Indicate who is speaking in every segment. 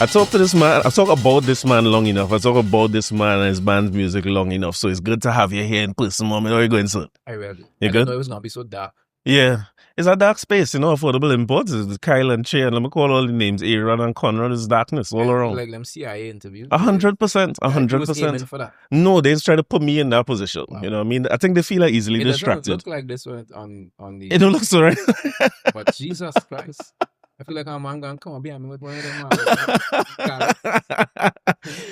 Speaker 1: I talk about this man long enough. I talk about this man and his band's music long enough. So it's good to have you here in person, Mom. How are you going, son?
Speaker 2: I will.
Speaker 1: You
Speaker 2: I
Speaker 1: good?
Speaker 2: didn't know it was going to be so dark.
Speaker 1: Yeah. It's a dark space, affordable imports. It's Kyle and Che, and let me call all the names. Aaron and Conrad is darkness all around.
Speaker 2: Like them CIA interviews.
Speaker 1: 100%.
Speaker 2: You was aiming for that.
Speaker 1: No, they just try to put me in that position.
Speaker 2: Wow.
Speaker 1: You know what I mean? I think they feel like easily
Speaker 2: It
Speaker 1: distracted.
Speaker 2: doesn't look like this one on the...
Speaker 1: It don't look so right.
Speaker 2: But Jesus Christ. I feel like I'm going to come and be with one of them.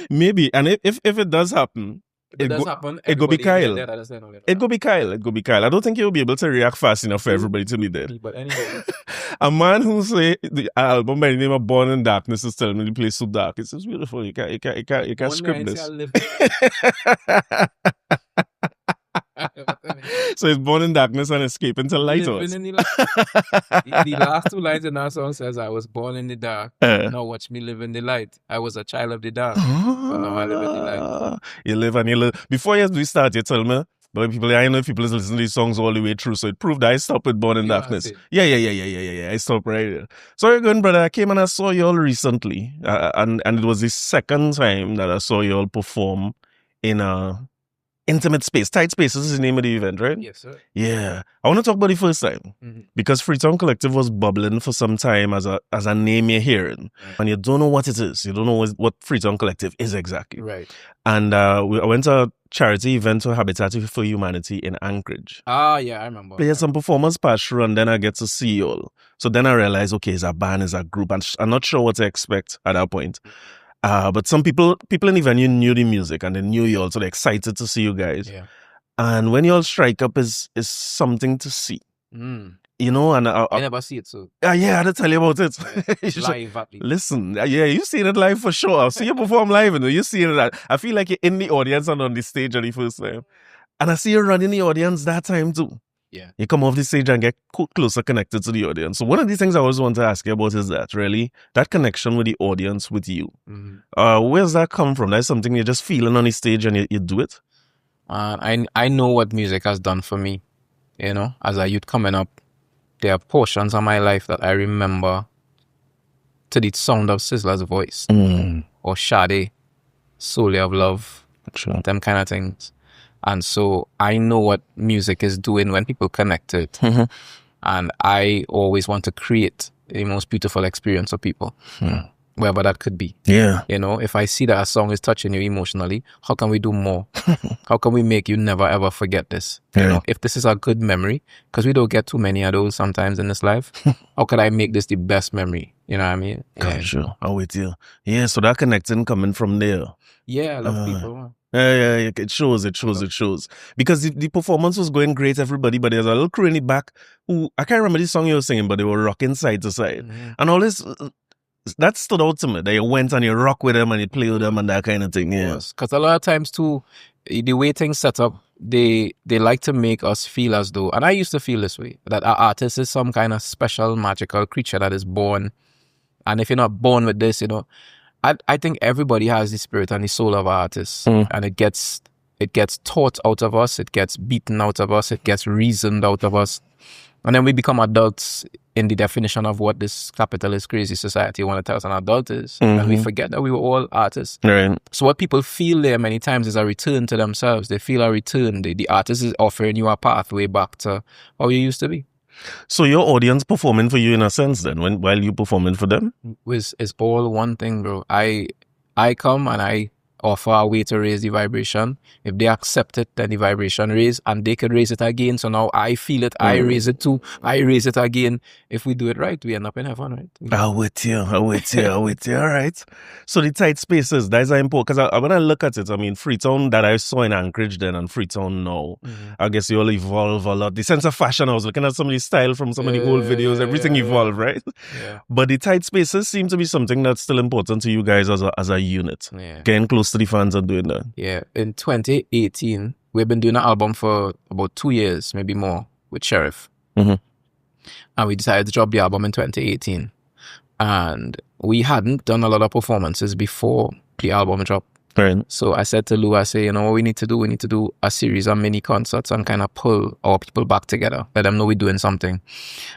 Speaker 1: Maybe. And if it does happen,
Speaker 2: it does happen.
Speaker 1: It go be Kyle. It go be Kyle. I don't think he'll be able to react fast enough for everybody to be dead.
Speaker 2: But anyway.
Speaker 1: A man who say the album by the name of Born in Darkness is telling me the place so dark. It's just beautiful. You can't script this. So it's born in darkness and escaping to light.
Speaker 2: The last two lines in that song says, I was born in the dark. Now watch me live in the light. I was a child of the dark. So now I live in the light. You live and you live.
Speaker 1: Before we start, you tell me, but I know people listen to these songs all the way through, so it proved that I stopped with Born in Darkness. Yeah. I stopped right there. So you're good, brother. I came and I saw you all recently, and it was the second time that I saw you all perform in a intimate space. Tight Spaces is the name of the event, right?
Speaker 2: Yes, sir.
Speaker 1: Yeah. I want to talk about the first time. Because Freetown Collective was bubbling for some time as a name you're hearing. And you don't know what it is. You don't know what Freetown Collective is exactly.
Speaker 2: Right.
Speaker 1: And I went to a charity event to Habitat for Humanity in Anchorage.
Speaker 2: Ah, yeah, I remember.
Speaker 1: But some performers passed through and then I get to see you all. So then I realized, okay, it's a band, it's a group. And I'm not sure what to expect at that point. But some people in the venue knew the music and they knew you all, so they're excited to see you guys.
Speaker 2: Yeah.
Speaker 1: And when you all strike up is something to see. And
Speaker 2: I never see it, so.
Speaker 1: Yeah, I had to tell you about it.
Speaker 2: Live, at least.
Speaker 1: Listen, yeah, you seen it live for sure. I'll see you perform live, and you seen it. I feel like you're in the audience and on the stage at the first time. And I see you running the audience that time too.
Speaker 2: Yeah.
Speaker 1: You come off the stage and get closer connected to the audience. So one of the things I always want to ask you about is that connection with the audience, with you. Where's that come from? That's something you're just feeling on the stage and you do it?
Speaker 2: I know what music has done for me. As a youth coming up, there are portions of my life that I remember to the sound of Sizzler's voice. Or Sade, Solely of Love, them kind of things. And so I know what music is doing when people connect it. And I always want to create the most beautiful experience for people, wherever that could be.
Speaker 1: Yeah.
Speaker 2: If I see that a song is touching you emotionally, how can we do more? How can we make you never ever forget this? If this is a good memory, because we don't get too many of those sometimes in this life, how could I make this the best memory? You know what I mean?
Speaker 1: Yeah. Sure. I'm with you. Yeah, so that connecting coming from there.
Speaker 2: Yeah, I love people, man.
Speaker 1: Yeah, it shows. Because the performance was going great, everybody, but there's a little crew in the back who, I can't remember the song you were singing, but they were rocking side to side. And all this, that stood out to me, that you went and you rock with them and you play with them and that kind of thing, yeah.
Speaker 2: Because a lot of times too, the way things set up, they like to make us feel as though, and I used to feel this way, that our artist is some kind of special, magical creature that is born. And if you're not born with this, I think everybody has the spirit and the soul of artists, and it gets taught out of us, it gets beaten out of us, it gets reasoned out of us, and then we become adults in the definition of what this capitalist crazy society want to tell us an adult is, and we forget that we were all artists.
Speaker 1: Right.
Speaker 2: So what people feel there many times is a return to themselves. They feel a return. The artist is offering you a pathway back to how you used to be.
Speaker 1: So your audience performing for you in a sense then, while you performing for them?
Speaker 2: It's all one thing, bro. I come and I offer a way to raise the vibration. If they accept it, then the vibration raise, and they can raise it again. So now I feel it, I raise it too, I raise it again. If we do it right, we end up in heaven, right?
Speaker 1: I'm with you. All right. So the Tight Spaces, that's important. Because when I look at it, I mean, Freetown that I saw in Anchorage then and Freetown now, I guess you all evolve a lot. The sense of fashion, I was looking at some of the style from some of the old videos, everything evolved, right?
Speaker 2: Yeah.
Speaker 1: But the Tight Spaces seem to be something that's still important to you guys as a unit. Getting close to the fans and doing that.
Speaker 2: Yeah. In 2018, we've been doing an album for about 2 years, maybe more, with Sheriff. And we decided to drop the album in 2018. And we hadn't done a lot of performances before the album dropped.
Speaker 1: Right.
Speaker 2: So I said to Lou, I say, you know what we need to do? We need to do a series of mini concerts and kind of pull our people back together. Let them know we're doing something.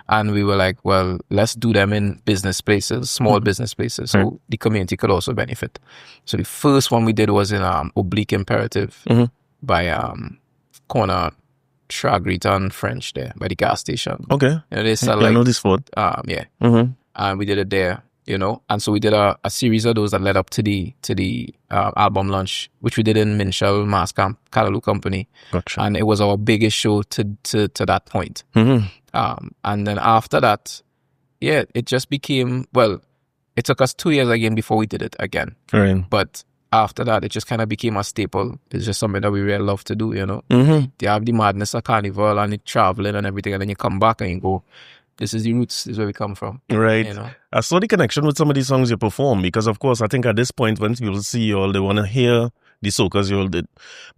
Speaker 2: And we were like, well, let's do them in business places, small business places, so the community could also benefit. So the first one we did was in Oblique Imperative by corner Shagrit and French there by the gas station.
Speaker 1: Okay.
Speaker 2: You know, they sell
Speaker 1: I know this spot.
Speaker 2: yeah. And we did it there, you know. And so we did a series of those that led up to the album launch, which we did in Minshall Mass Camp, Callaloo Company.
Speaker 1: Gotcha.
Speaker 2: And it was our biggest show to that point. And then after that, yeah, it just became, well, it took us 2 years again before we did it again.
Speaker 1: Right.
Speaker 2: But after that, it just kind of became a staple. It's just something that we really love to do, you know. You have the madness of Carnival and the traveling and everything, and then you come back and you go, this is the roots, this is where we come from.
Speaker 1: Right.
Speaker 2: You know?
Speaker 1: I saw the connection with some of these songs you perform because, of course, I think at this point when people see you all, they want to hear the socas you all did.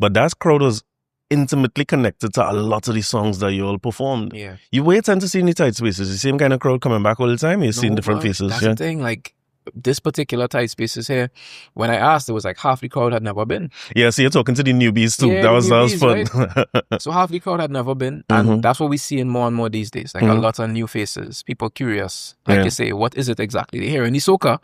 Speaker 1: But that crowd was intimately connected to a lot of the songs that you all performed.
Speaker 2: Yeah.
Speaker 1: You wait tend to see in the tight spaces, the same kind of crowd coming back all the time. You're seeing different faces.
Speaker 2: That's the thing, like, this particular tight spaces here, when I asked, it was like half the crowd had never been.
Speaker 1: Yeah, so you're talking to the newbies too.
Speaker 2: Yeah,
Speaker 1: that was
Speaker 2: newbies,
Speaker 1: fun.
Speaker 2: Right? So half the crowd had never been. And that's what we see in more and more these days. Like a lot of new faces, people curious. Like you say, what is it exactly? They hear in the soca,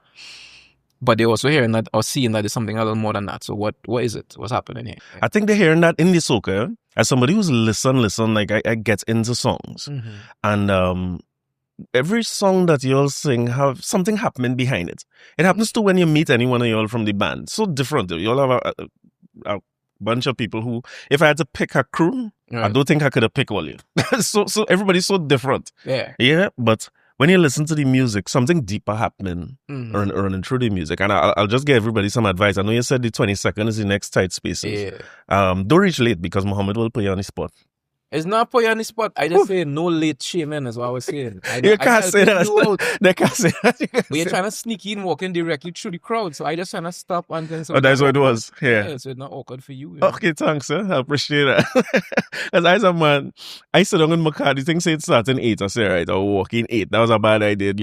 Speaker 2: but they're also hearing that or seeing that there's something a little more than that. So what is it? What's happening here?
Speaker 1: I think they're hearing that in the soca. As somebody who's listen, like I get into songs. And every song that you all sing have something happening behind it. It happens to when you meet anyone of you all from the band. So different. You all have a bunch of people who, if I had to pick a crew, I don't think I could have picked all you. so everybody's so different. Yeah, but when you listen to the music, something deeper happening running through the music. And I'll just give everybody some advice. I know you said the 22nd is the next tight spaces. Don't reach late because Muhammad will put you on the spot.
Speaker 2: It's not put you on the spot. I just say no late shaming is what I was saying.
Speaker 1: You can't say that. They can't say that.
Speaker 2: But you're trying to sneak in, walking directly through the crowd. So I just trying to stop and then.
Speaker 1: Oh, that's what it was. Yeah.
Speaker 2: So it's not awkward for you. know?
Speaker 1: Okay, thanks, sir. I appreciate that. As I said, man, I sit down in my car. The thing say it starts in 8. I say, right, I'll walk in 8. That was a bad idea.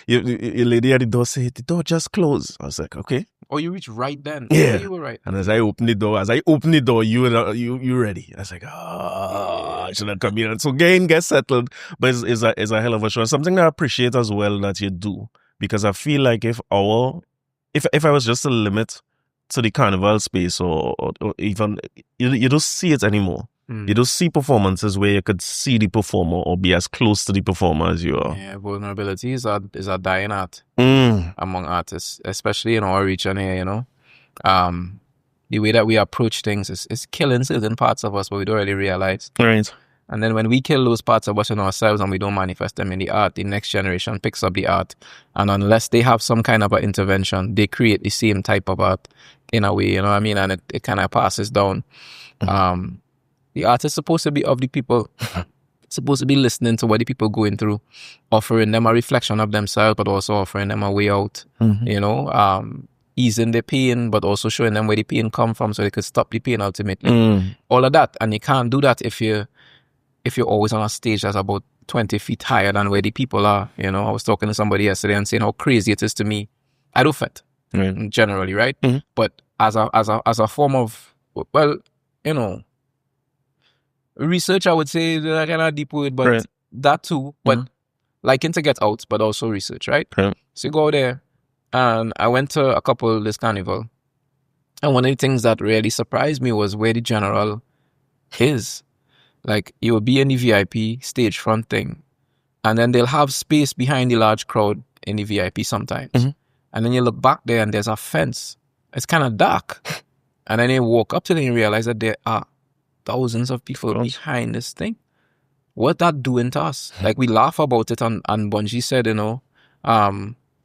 Speaker 1: Your lady at the door said, the door just closed. I was like, okay.
Speaker 2: Oh, you reached right then.
Speaker 1: Yeah.
Speaker 2: You were right.
Speaker 1: And as I opened the door, you ready. I was like, I should have come in. So get settled. But it's a hell of a show. Something that I appreciate as well that you do. Because I feel like if I was just to limit to the carnival space or even, you don't see it anymore. You don't see performances where you could see the performer or be as close to the performer as you are.
Speaker 2: Yeah, vulnerability is a dying art among artists, especially in our region here, you know. The way that we approach things is killing certain parts of us, but we don't really realize.
Speaker 1: Right.
Speaker 2: And then when we kill those parts of us in ourselves and we don't manifest them in the art, the next generation picks up the art. And unless they have some kind of an intervention, they create the same type of art in a way, you know what I mean? And it kind of passes down. The art is supposed to be of the people. It's supposed to be listening to what the people going through, offering them a reflection of themselves, but also offering them a way out, you know, easing the pain, but also showing them where the pain come from so they could stop the pain ultimately. All of that. And you can't do that if you're always on a stage that's about 20 feet higher than where the people are. You know, I was talking to somebody yesterday and saying how crazy it is to me. I do fit, generally, right? But as a form of, well, you know, research, I would say, that kind of deep word, but that too. But liking to get out, but also research, right? So you go there, and I went to a couple this carnival, and one of the things that really surprised me was where the general is. Like, you will be in the VIP stage front thing, and then they'll have space behind the large crowd in the VIP sometimes. And then you look back there, and there's a fence. It's kind of dark. And then you walk up to it and you realize that there are thousands of people behind this thing. What that doing to us? Like, we laugh about it, and Bungie said, you know,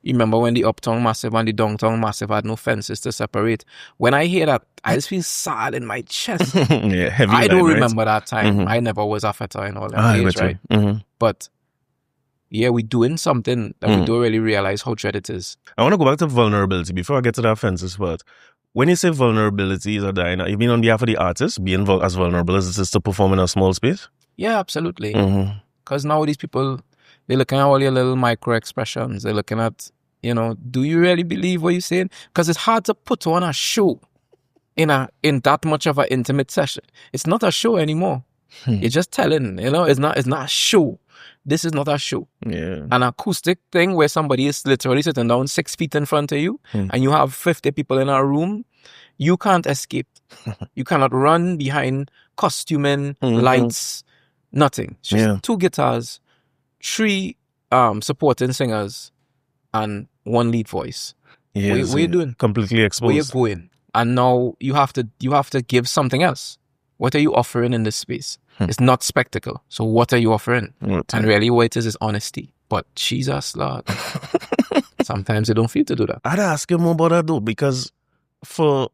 Speaker 2: you remember when the Uptown Massive and the Downtown Massive had no fences to separate? When I hear that, I just feel sad in my chest.
Speaker 1: Heavy
Speaker 2: I don't
Speaker 1: line,
Speaker 2: remember that time. I never was a feta in all that age, right? But yeah, we're doing something that we don't really realize how dread it is.
Speaker 1: I want to go back to vulnerability before I get to that fences part. When you say vulnerability is a dying, you mean on behalf of the artist being as vulnerable as it is to perform in a small space?
Speaker 2: Yeah, absolutely. Because now these people, they're looking at all your little micro expressions. They're looking at, you know, do you really believe what you're saying? Because it's hard to put on a show in that much of an intimate session. It's not a show anymore. You're just telling, it's not a show. This is not a show.
Speaker 1: Yeah.
Speaker 2: An acoustic thing where somebody is literally sitting down 6 feet in front of you and you have 50 people in a room, you can't escape. You cannot run behind costuming, lights, nothing. It's just 2 guitars, 3 supporting singers, and 1 lead voice.
Speaker 1: Yeah,
Speaker 2: what are you doing?
Speaker 1: Completely exposed.
Speaker 2: Where you going? And now you have to give something else. What are you offering in this space? It's not spectacle. So what are you offering? And really what it is honesty. But Jesus, Lord. Sometimes you don't feel to do that.
Speaker 1: I'd ask you more about that though, because for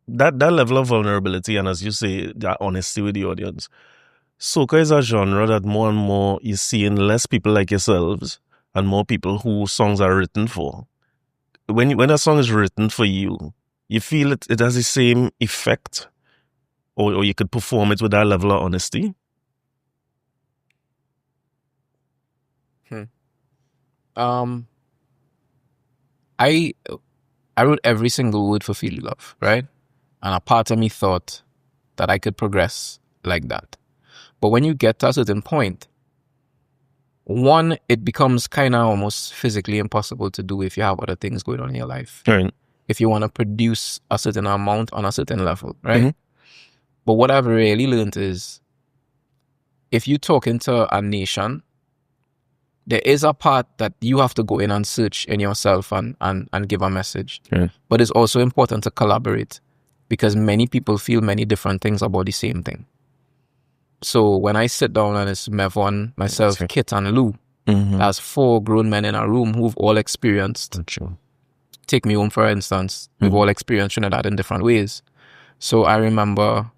Speaker 1: that level of vulnerability and, as you say, that honesty with the audience, soca is a genre that more and more you're seeing less people like yourselves and more people whose songs are written for. When a song is written for you, you feel it has the same effect, or you could perform it with that level of honesty?
Speaker 2: I wrote every single word for Feel the Love, right? And a part of me thought that I could progress like that. But when you get to a certain point, one, it becomes kind of almost physically impossible to do if you have other things going on in your life.
Speaker 1: Right.
Speaker 2: If you want to produce a certain amount on a certain level, right? But what I've really learned is, if you talk into a nation, there is a part that you have to go in and search in yourself and give a message.
Speaker 1: Yeah.
Speaker 2: But it's also important to collaborate, because many people feel many different things about the same thing. So when I sit down and it's Mevon, myself, Kit and Lou, as 4 grown men in a room who've all experienced, take me home for instance, we've all experienced Trinidad in different ways. So I remember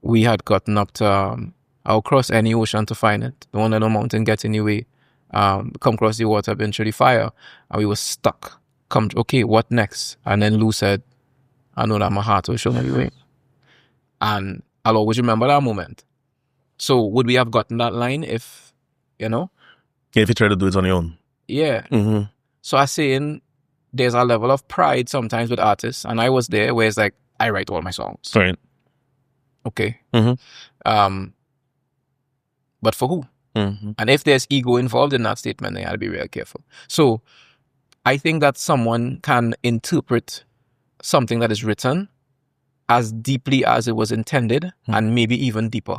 Speaker 2: we had gotten up to, I'll cross any ocean to find it. Don't let no mountain get in your way. Come across the water, been through the fire, and we were stuck. Okay, what next? And then Lou said, I know that my heart will show me the way. And I'll always remember that moment. So would we have gotten that line if,
Speaker 1: If you try to do it on your own.
Speaker 2: Yeah. So I saying there's a level of pride sometimes with artists, and I was there where it's like, I write all my songs.
Speaker 1: Right.
Speaker 2: Okay. But for who? And if there's ego involved in that statement, then you gotta be real careful. So I think that someone can interpret something that is written as deeply as it was intended, and maybe even deeper,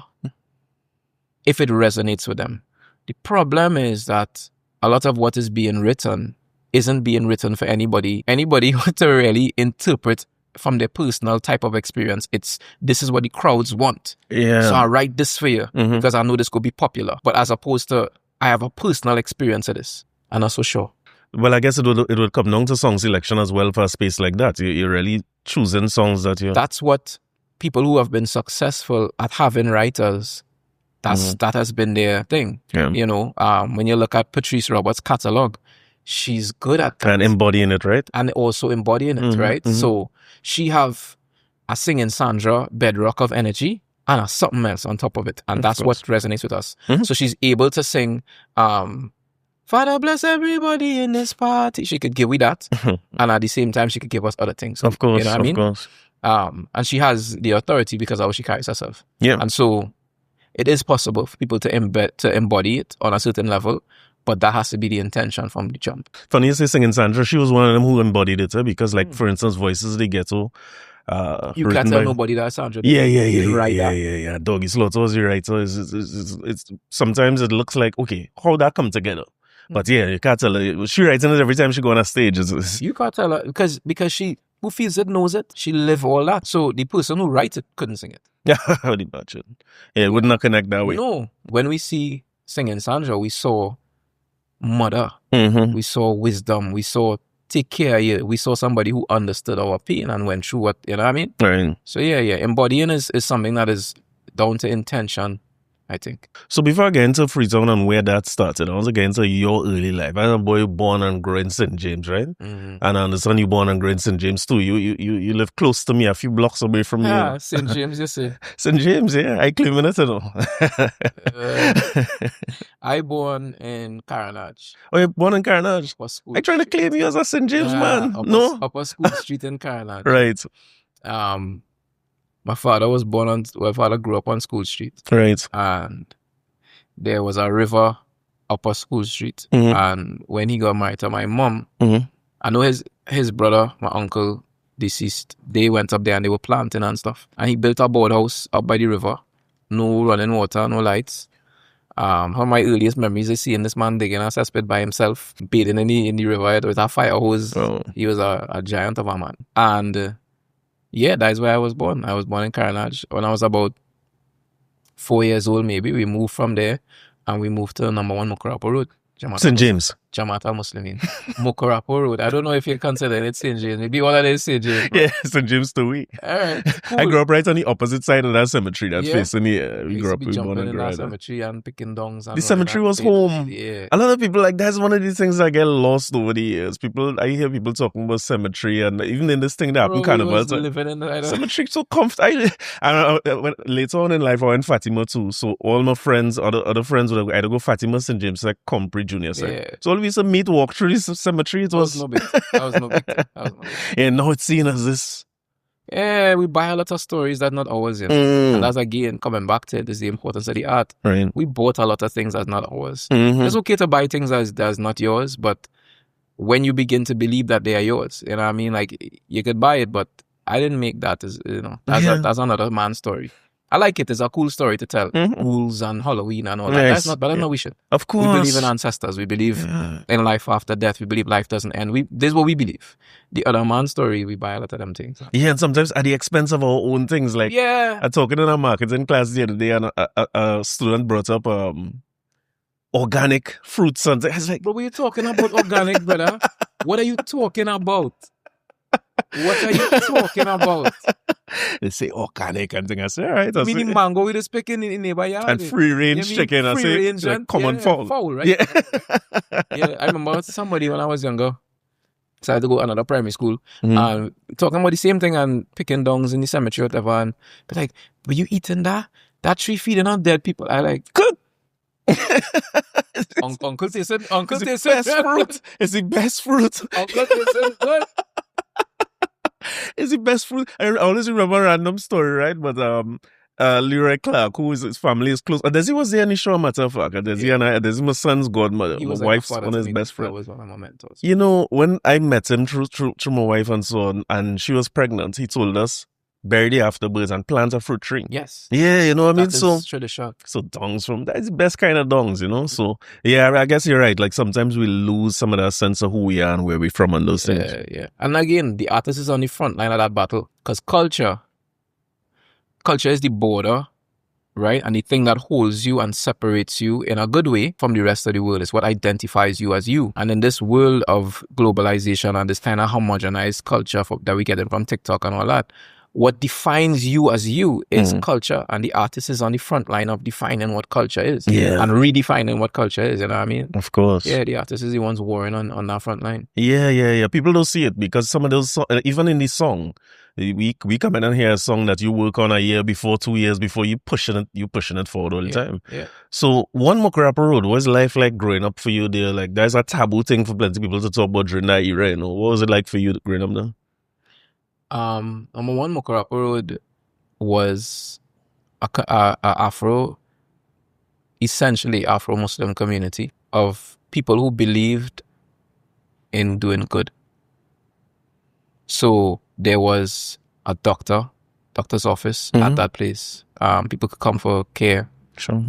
Speaker 2: if it resonates with them. The problem is that a lot of what is being written isn't being written for anybody to really interpret from their personal type of experience. This is what the crowds want.
Speaker 1: Yeah.
Speaker 2: So I write this for you because I know this could be popular. But as opposed to, I have a personal experience of this. I'm not so sure.
Speaker 1: Well, I guess it would come down to song selection as well for a space like that. You're really choosing songs that you...
Speaker 2: That's what people who have been successful at having writers, that has been their thing.
Speaker 1: Yeah.
Speaker 2: When you look at Patrice Roberts' catalog, she's good at that.
Speaker 1: And embodying it, right?
Speaker 2: And also embodying it, right? So she have a singing Sandra bedrock of energy and a something else on top of it. And that's what resonates with us. So she's able to sing, Father bless everybody in this party. She could give we that. And at the same time, she could give us other things.
Speaker 1: Of course,
Speaker 2: you know what I mean?
Speaker 1: Course.
Speaker 2: And she has the authority because of how she carries herself.
Speaker 1: Yeah.
Speaker 2: And so it is possible for people to embody it on a certain level. But that has to be the intention from the jump.
Speaker 1: Funny you say singing Sandra. She was one of them who embodied it, because, like, for instance, Voices of the Ghetto.
Speaker 2: You can't tell nobody that Sandra.
Speaker 1: Yeah. Doggy Slaughter was the writer. It's sometimes it looks like, okay, how that come together? But yeah, you can't tell her. She writing it every time she go on a stage.
Speaker 2: You can't tell her because she, who feels it knows it. She live all that. So the person who writes it couldn't sing it.
Speaker 1: Yeah, how the imagine? Yeah, it would not connect that way.
Speaker 2: No, when we see singing Sandra, we saw mother, we saw wisdom, we saw take care of you, we saw somebody who understood our pain and went through what, you know what I mean?
Speaker 1: Right.
Speaker 2: So yeah, embodying is something that is down to intention, I think.
Speaker 1: So before I get into Freetown and where that started, I want to get into your early life. I'm a boy born and grew in St. James, right? And I understand you born and grew in St. James too. You live close to me, a few blocks away from you.
Speaker 2: Yeah, St. James, you say.
Speaker 1: St. James, yeah. I claim it, you know.
Speaker 2: I born in Carenage.
Speaker 1: Oh, you're born in Carenage? I trying to claim you as a St. James man. Upper
Speaker 2: School Street in Carenage.
Speaker 1: Right.
Speaker 2: My father grew up on School Street.
Speaker 1: Right.
Speaker 2: And there was a river upper School Street.
Speaker 1: Mm-hmm.
Speaker 2: And when he got married to my mom, I know his brother, my uncle, deceased, they went up there and they were planting and stuff. And he built a boardhouse up by the river. No running water, no lights. One of my earliest memories is seeing this man digging a cesspit by himself, bathing in the river with a fire hose. Oh. He was a giant of a man. And that is where I was born. I was born in Carenage. When I was about 4 years old, maybe, we moved from there and we moved to number 1 Mucurapo Road.
Speaker 1: St. James.
Speaker 2: Jamaat al-Muslimeen. Mucurapo Road. I don't know if you consider it St. James. Maybe one of those St. James.
Speaker 1: Yeah, St. James too.
Speaker 2: All right, cool.
Speaker 1: I grew up right on the opposite side of that cemetery. That facing here. We grew up
Speaker 2: in that cemetery and picking dongs. And
Speaker 1: the cemetery was home.
Speaker 2: Yeah.
Speaker 1: A lot of people, like, that's one of these things that get lost over the years. I hear people talking about cemetery, and even in this thing that happened, Carnival.
Speaker 2: Living in the
Speaker 1: cemetery so comfortable. Later on in life, I went Fatima too. So all my friends, other friends would either go Fatima, St. James, like Compre Junior side. Yeah. So all we used to meet, walk through this cemetery. That was no big. Yeah, now it's seen as this.
Speaker 2: Yeah, we buy a lot of stories that not ours. And that's again coming back to it, is the importance of the art.
Speaker 1: Right.
Speaker 2: We bought a lot of things that's not ours. It's okay to buy things that's not yours, but when you begin to believe that they are yours, you know what I mean? Like, you could buy it, but I didn't make that. That's another man's story. I like it. It's a cool story to tell. Rules and Halloween and all that.
Speaker 1: Yes.
Speaker 2: That's not, but I know we should.
Speaker 1: Of course.
Speaker 2: We believe in ancestors. We believe in life after death. We believe life doesn't end. This is what we believe. The other man's story, we buy a lot of them things.
Speaker 1: Yeah, and sometimes at the expense of our own things. Like, I'm talking in a marketing class the other day, and a student brought up organic fruits. And I was like,
Speaker 2: but what are you talking about organic, brother? What are you talking about? What are you talking about?
Speaker 1: They say organic and things. I say, all right.
Speaker 2: Meaning mango we just picking in neighbor yard.
Speaker 1: And free range chicken. I say, it's like common fowl.
Speaker 2: Right?
Speaker 1: Yeah.
Speaker 2: I remember somebody when I was younger, decided to go to another primary school, and talking about the same thing and picking dongs in the cemetery or whatever. And but like, were you eating that? That tree feeding on dead people? I like, good. Uncle said,
Speaker 1: it's the best fruit. It's the best fruit.
Speaker 2: Uncle said, good.
Speaker 1: It's the best fruit. I always remember a random story, right? But Leroy Clark, his family is close. Desi was there in the show, matter of fact. Desi my son's godmother. My wife's one of his best friends.
Speaker 2: That was one of my mentors.
Speaker 1: You know, when I met him through my wife and so on, and she was pregnant, he told us, bury the afterbirds and plant a fruit tree.
Speaker 2: Yes.
Speaker 1: Yeah, you know what I mean? So
Speaker 2: dongs
Speaker 1: that's the best kind of dongs, you know? So, yeah, I guess you're right. Like, sometimes we lose some of that sense of who we are and where we're from and those things.
Speaker 2: Yeah. And again, the artist is on the front line of that battle. Because culture is the border, right? And the thing that holds you and separates you in a good way from the rest of the world. Is what identifies you as you. And in this world of globalization and this kind of homogenized culture that we get from TikTok and all that, what defines you as you is culture, and the artist is on the front line of defining what culture is and redefining what culture is, you know what I mean?
Speaker 1: Of course.
Speaker 2: Yeah, the artist is the ones warring on that front line.
Speaker 1: Yeah. People don't see it because some of those, even in the song, we come in and hear a song that you work on a year before, 2 years before, you pushing it forward all the time.
Speaker 2: Yeah.
Speaker 1: So, one Mucurapo Road, what's life like growing up for you there? Like, there's a taboo thing for plenty of people to talk about during that era, you know? What was it like for you growing up there?
Speaker 2: Number 1 Mucurapo Road was essentially Afro-Muslim community of people who believed in doing good. So there was a doctor's office at that place. People could come for care.
Speaker 1: Sure.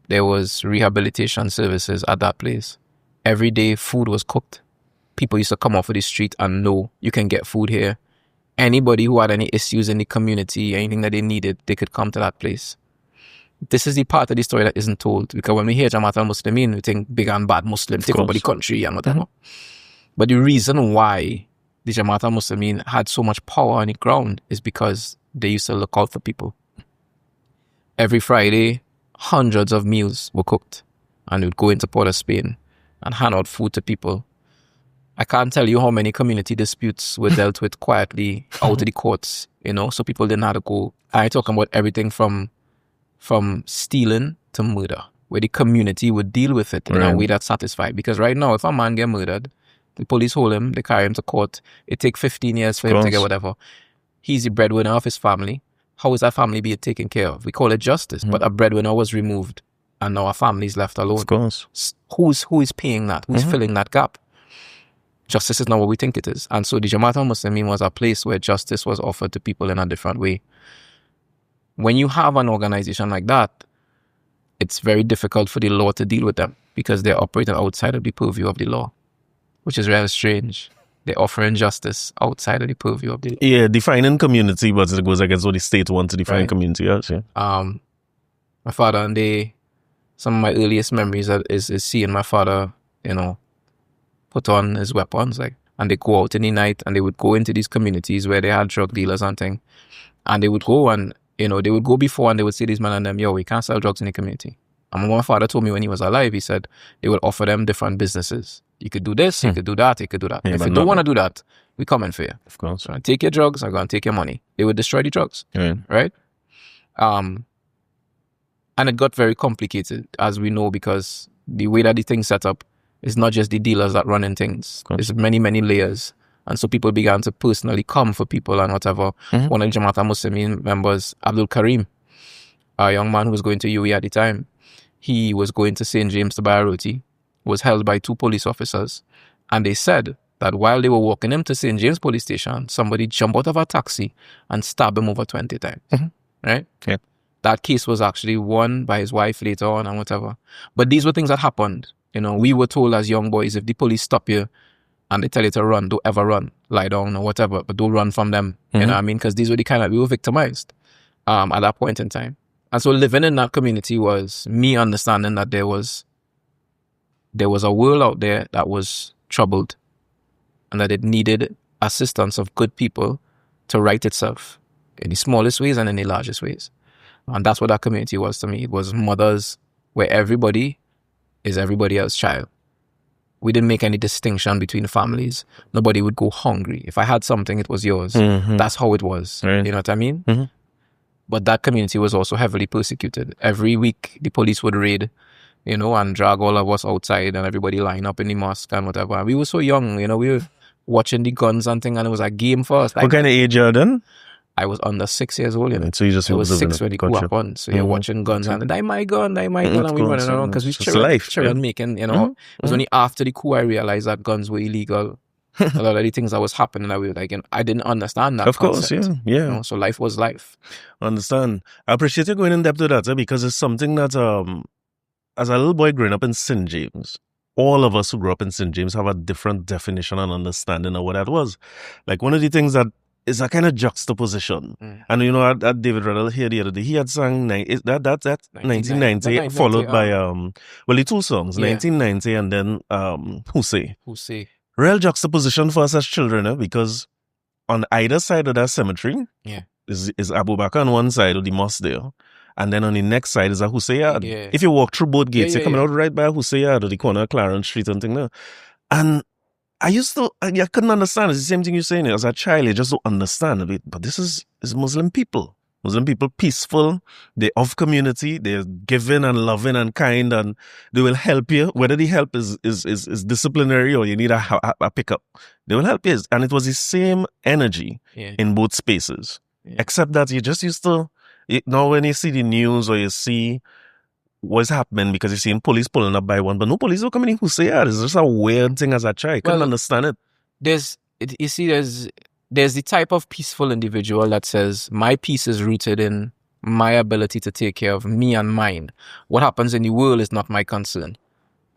Speaker 2: There was rehabilitation services at that place. Every day food was cooked. People used to come off of the street and know you can get food here. Anybody who had any issues in the community, anything that they needed, they could come to that place. This is the part of the story that isn't told, because when we hear Jamaat al-Muslimeen, we think big and bad Muslims take over the country and whatever. But the reason why the Jamaat al-Muslimeen had so much power on the ground is because they used to look out for people. Every Friday, hundreds of meals were cooked, and they would go into Port of Spain and hand out food to people. I can't tell you how many community disputes were dealt with quietly out of the courts, you know, so people didn't have to go. I'm talking about everything from stealing to murder, where the community would deal with it in a way that's satisfied. Because right now, if a man get murdered, the police hold him, they carry him to court. It takes 15 years for him to get whatever. He's the breadwinner of his family. How is that family being taken care of? We call it justice, but a breadwinner was removed and now our family is left alone.
Speaker 1: Of course.
Speaker 2: Who is paying that? Who's filling that gap? Justice is not what we think it is. And so the Jamaat al-Muslimeen was a place where justice was offered to people in a different way. When you have an organization like that, it's very difficult for the law to deal with them because they're operating outside of the purview of the law, which is really strange. They're offering justice outside of the purview of the law.
Speaker 1: Yeah, defining community, but it goes against what the state wants to define community as. Yeah.
Speaker 2: My father and some of my earliest memories is seeing my father, put on his weapons, and they go out in the night and they would go into these communities where they had drug dealers and things. And they would go and, they would go before and they would say these men and them, yo, we can't sell drugs in the community. And my father told me when he was alive, he said they would offer them different businesses. You could do this, you could do that, you could do that. Yeah, if you don't want to do that, we come in for you.
Speaker 1: Of course.
Speaker 2: So take your drugs, I'm going to take your money. They would destroy the drugs. Right? And it got very complicated, as we know, because the way that the thing's set up is not just the dealers that run in things. There's many, many layers. And so people began to personally come for people and whatever. One of the Jamaat al-Muslimeen members, Abdul Karim, a young man who was going to UAE at the time, he was going to St. James to buy a roti, was held by 2 police officers. And they said that while they were walking him to St. James police station, somebody jumped out of a taxi and stabbed him over 20 times. Right?
Speaker 1: Yeah.
Speaker 2: That case was actually won by his wife later on and whatever. But these were things that happened. We were told as young boys, if the police stop you and they tell you to run, don't ever run, lie down or whatever, but don't run from them. You know what I mean? Because these were we were victimized at that point in time. And so living in that community was me understanding that there was a world out there that was troubled and that it needed assistance of good people to right itself in the smallest ways and in the largest ways. And that's what that community was to me. It was mothers where everybody is everybody else's child. We didn't make any distinction between families. Nobody would go hungry. If I had something, it was yours. That's how it was. Right. You know what I mean? But that community was also heavily persecuted. Every week, the police would raid, and drag all of us outside and everybody line up in the mosque and whatever. And we were so young, we were watching the guns and thing, and it was a game for us.
Speaker 1: What kind of age are you then?
Speaker 2: I was under 6 years old.
Speaker 1: So you just
Speaker 2: I was 6 when the coup happened. So you're watching guns and die my gun, and we running around because we children making, It was only after the coup I realized that guns were illegal. A lot of the things that was happening, I was I didn't understand that.
Speaker 1: Of course, yeah.
Speaker 2: So life was life.
Speaker 1: Understand. I appreciate you going in depth with that, because it's something that, as a little boy growing up in St. James, all of us who grew up in St. James have a different definition and understanding of what that was. Like one of the things that is a kind of juxtaposition. And at David Riddle here the other day, he had sung that 1990 followed by the 2 songs, 1990 and then Husse. Real juxtaposition for us as children, because on either side of that cemetery is Abu Bakr on one side of the mosque there, and then on the next side is a Husse yard. If you walk through both gates, you're coming out right by a Husse yard or the corner of Clarence Street and thing there. And I couldn't understand. It's the same thing you're saying. As a child, you just don't understand it. But this is Muslim people. Muslim people, peaceful. They're of community. They're giving and loving and kind, and they will help you. Whether the help is disciplinary or you need a pickup, they will help you. And it was the same energy in both spaces. Except that you just used to, now when you see the news or you see what's happening, because you're seeing police pulling up by one, but no police are coming in who say it's just a weird thing as a child. I couldn't understand it.
Speaker 2: There's the type of peaceful individual that says, my peace is rooted in my ability to take care of me and mine. What happens in the world is not my concern.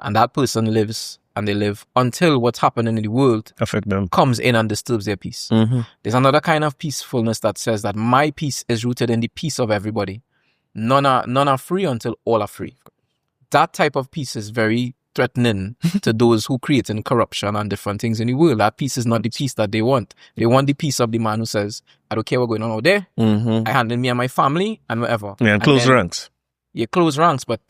Speaker 2: And that person lives, and they live until what's happening in the world
Speaker 1: affect them,
Speaker 2: comes in and disturbs their peace. There's another kind of peacefulness that says that my peace is rooted in the peace of everybody. None are free until all are free. That type of peace is very threatening to those who create corruption and different things in the world. That peace is not the peace that they want. They want the peace of the man who says, I don't care what's going on out there. I handle me and my family and whatever.
Speaker 1: Yeah, and close ranks.
Speaker 2: Yeah, close ranks, but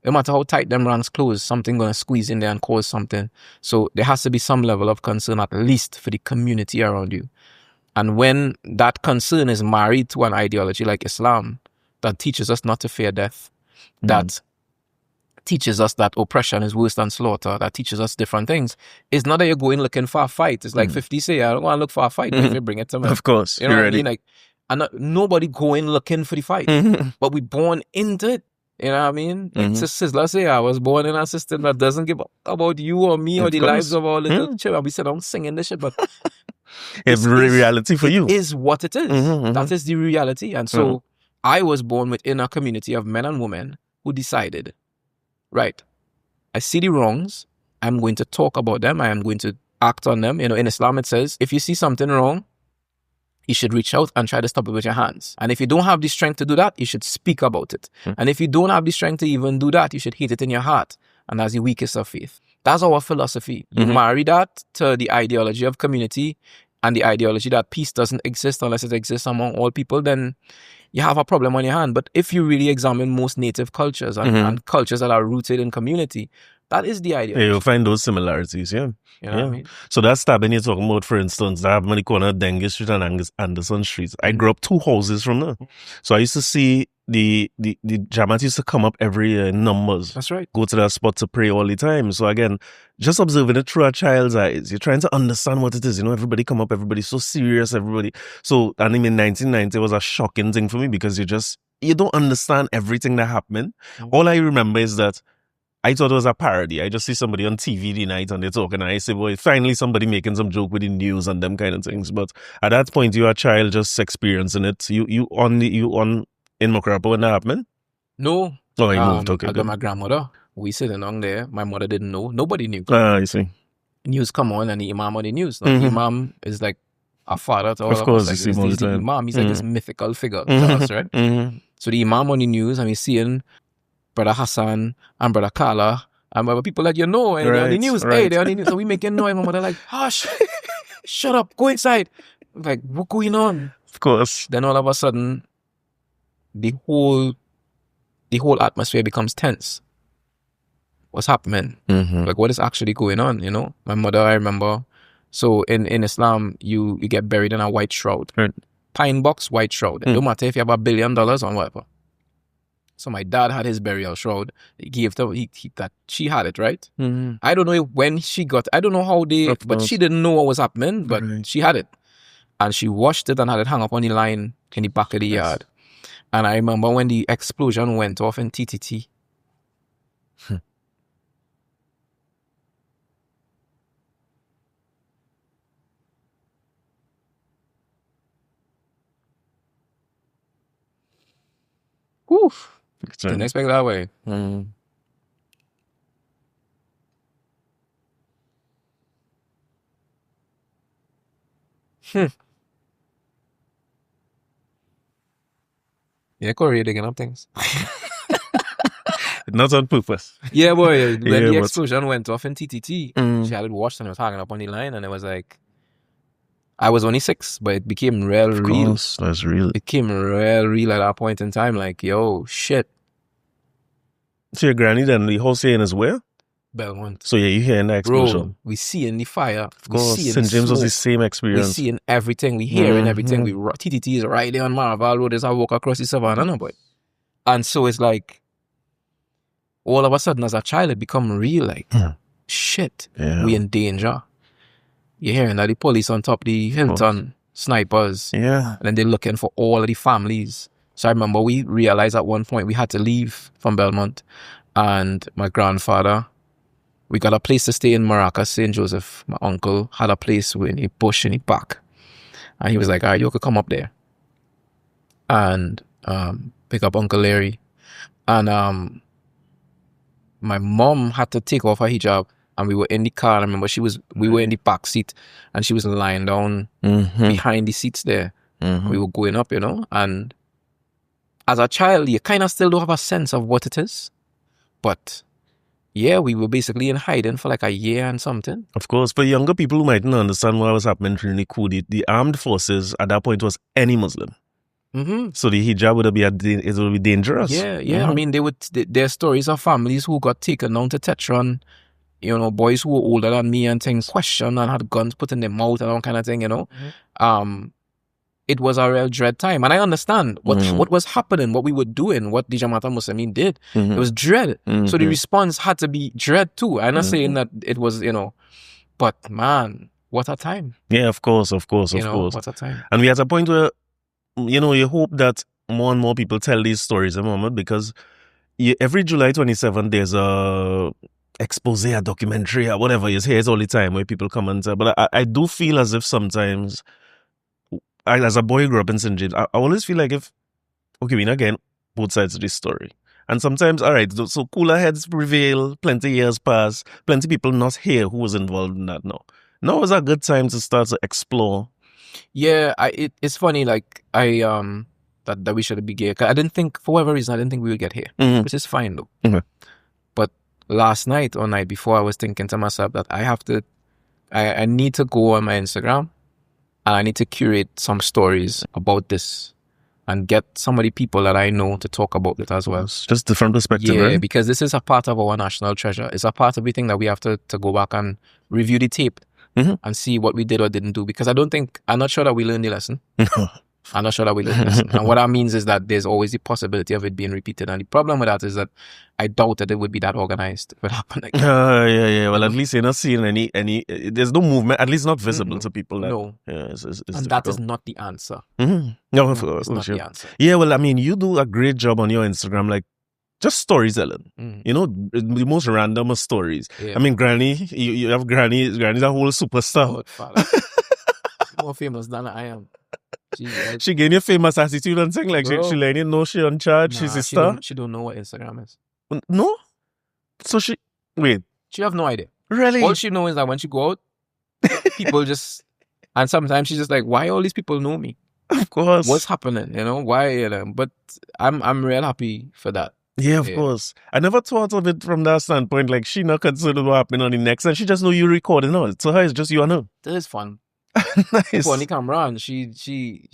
Speaker 2: no matter how tight them ranks close, something going to squeeze in there and cause something. So there has to be some level of concern, at least for the community around you. And when that concern is married to an ideology like Islam, that teaches us not to fear death, that teaches us that oppression is worse than slaughter, that teaches us different things. It's not that you're going looking for a fight. It's like 50 say, I don't want to look for a fight, but if you bring it to me.
Speaker 1: Of course,
Speaker 2: you know
Speaker 1: you're
Speaker 2: what
Speaker 1: ready.
Speaker 2: I mean? Like, and nobody going looking for the fight, but we born into it. You know what I mean? Like Sizzler say, I was born in a system that doesn't give about you or me or the lives of our little children. We sit down singing this shit, but
Speaker 1: it's reality for you.
Speaker 2: It is what it is. That is the reality. And so I was born within a community of men and women who decided, right, I see the wrongs, I'm going to talk about them, I am going to act on them. You know, in Islam it says, if you see something wrong, you should reach out and try to stop it with your hands. And if you don't have the strength to do that, you should speak about it. And if you don't have the strength to even do that, you should hate it in your heart. And that's the weakest of faith. That's our philosophy. You marry that to the ideology of community and the ideology that peace doesn't exist unless it exists among all people, then you have a problem on your hand. But if you really examine most native cultures and cultures that are rooted in community, that is the idea.
Speaker 1: Yeah, you'll find those similarities, yeah.
Speaker 2: You know what I mean?
Speaker 1: So that stabbing you're talking about, for instance, I have many corner Dengue Street and Anderson Streets. I grew up 2 houses from there. So I used to see the Jamaat used to come up every year in numbers.
Speaker 2: That's right.
Speaker 1: Go to that spot to pray all the time. So again, just observing it through a child's eyes, you're trying to understand what it is. You know, everybody come up, everybody's so serious, everybody. So, and in 1990, it was a shocking thing for me because you don't understand everything that happened. All I remember is that I thought it was a parody. I just see somebody on TV the night and they're talking and I say, boy, finally somebody making some joke with the news and them kind of things. But at that point, you're a child just experiencing it. You in Mucurapo when that happened?
Speaker 2: No.
Speaker 1: Oh, I moved. Okay.
Speaker 2: I got my grandmother. We sitting on there. My mother didn't know. Nobody knew.
Speaker 1: I see.
Speaker 2: News come on and the imam on the news. Now, the imam is like a father to all
Speaker 1: of course,
Speaker 2: us. Like,
Speaker 1: you see most of the time.
Speaker 2: Imam, he's like this mythical figure to us, right? So the imam on the news and we're seeing Brother Hassan and Brother Kala and other people that you know and they're on the news. Hey, they're on the news. So we making noise. My mother like, hush, shut up, go inside. I'm like, what's going on?
Speaker 1: Of course.
Speaker 2: Then all of a sudden, the whole atmosphere becomes tense. What's happening? Like, what is actually going on? You know, my mother, I remember. So in Islam, you get buried in a white shroud, pine box, white shroud. It don't matter if you have $1 billion or whatever. So my dad had his burial shroud. He gave that she had it, right? I don't know when she got. I don't know how but she didn't know what was happening. But she had it, and she washed it and had it hung up on the line in the back of the yard. And I remember when the explosion went off in TTT. Oof. Didn't expect that way. Yeah, Corie digging up things.
Speaker 1: Not on purpose.
Speaker 2: Yeah, boy. When the explosion went off in TTT, she had it washed and it was hanging up on the line, and it was like, I was only 6, but it became real.
Speaker 1: Of course, that's real.
Speaker 2: It became real at that point in time. Like, yo, shit.
Speaker 1: So your granny then, the whole saying is where?
Speaker 2: Belmont.
Speaker 1: So yeah, you hearing the explosion.
Speaker 2: Bro, we see in the fire.
Speaker 1: Of course, St. James was the same experience.
Speaker 2: We see in everything. We hear in everything. TTT is right there on Marval Road as I walk across the savannah, no, boy. And so it's like, all of a sudden as a child, it become real. Like, shit, we in danger. You're hearing that the police on top of the Hilton, snipers.
Speaker 1: Yeah.
Speaker 2: And then they're looking for all of the families. So I remember we realized at one point we had to leave from Belmont. And my grandfather, we got a place to stay in Maracas, St. Joseph. My uncle had a place in a bush in the park. And he was like, all right, you could come up there. And pick up Uncle Larry. And my mom had to take off her hijab. And we were in the car. I remember we were in the back seat. And she was lying down behind the seats there. We were going up, you know. And as a child, you kind of still don't have a sense of what it is. But yeah, we were basically in hiding for like a year and something.
Speaker 1: Of course, for younger people who mightn't understand what was happening during the coup, the armed forces at that point was any Muslim. So the hijab would be dangerous.
Speaker 2: Yeah. I mean, there are stories of families who got taken down to Tetron, you know, boys who were older than me and things, questioned and had guns put in their mouth and all kind of thing, you know. it was a real dread time. And I understand what was happening, what we were doing, what the Jamaat al-Muslimeen did. It was dread. So the response had to be dread too. I'm not saying that it was, but man, what a time.
Speaker 1: Yeah, of course.
Speaker 2: What a time.
Speaker 1: And we're at a point where, you hope that more and more people tell these stories at the moment, because every July 27th, there's a expose, a documentary, or whatever you hear it all the time where people come and say, but I do feel as if sometimes, as a boy who grew up in St. James, I always feel like we not getting both sides of this story. And sometimes, all right, so cooler heads prevail, plenty years pass, plenty people not here who was involved in that now. Now is a good time to start to explore.
Speaker 2: Yeah, it's funny, like, that we should be gay. I didn't think, for whatever reason, I didn't think we would get here, which is fine though. But last night or night before, I was thinking to myself that I need to go on my Instagram and I need to curate some stories about this and get some of the people that I know to talk about it as well.
Speaker 1: It's just different perspective, right?
Speaker 2: Because this is a part of our national treasure. It's a part of everything that we have to go back and review the tape and see what we did or didn't do. Because I'm not sure that we learned the lesson. I'm not sure that we learned the lesson. And what that means is that there's always the possibility of it being repeated. And the problem with that is that I doubt that it would be that organized if it happened again.
Speaker 1: Yeah. Well, at least you're not seeing any. There's no movement, at least not visible to people.
Speaker 2: No.
Speaker 1: Yeah, it's
Speaker 2: and
Speaker 1: difficult.
Speaker 2: that is not the answer.
Speaker 1: No, of course.
Speaker 2: It's not the answer.
Speaker 1: Yeah, well, I mean, you do a great job on your Instagram, like, just storytelling. The most random of stories.
Speaker 2: Yeah.
Speaker 1: I mean, Granny, you have Granny's a whole superstar.
Speaker 2: More famous than I am.
Speaker 1: She gained your famous attitude and thing, like, she let you know she on charge, she's a star.
Speaker 2: She don't know what Instagram is.
Speaker 1: No? So wait.
Speaker 2: She have no idea.
Speaker 1: Really?
Speaker 2: All she knows is that when she go out, people just, and sometimes she's just like, why all these people know me?
Speaker 1: Of course.
Speaker 2: What's happening? Why? But I'm real happy for that.
Speaker 1: Yeah, of course. I never thought of it from that standpoint. Like, she not considered what happened on the next, and she just know you recording all. So her, it's just you and her.
Speaker 2: That is fun.
Speaker 1: Nice.
Speaker 2: On the camera, and she's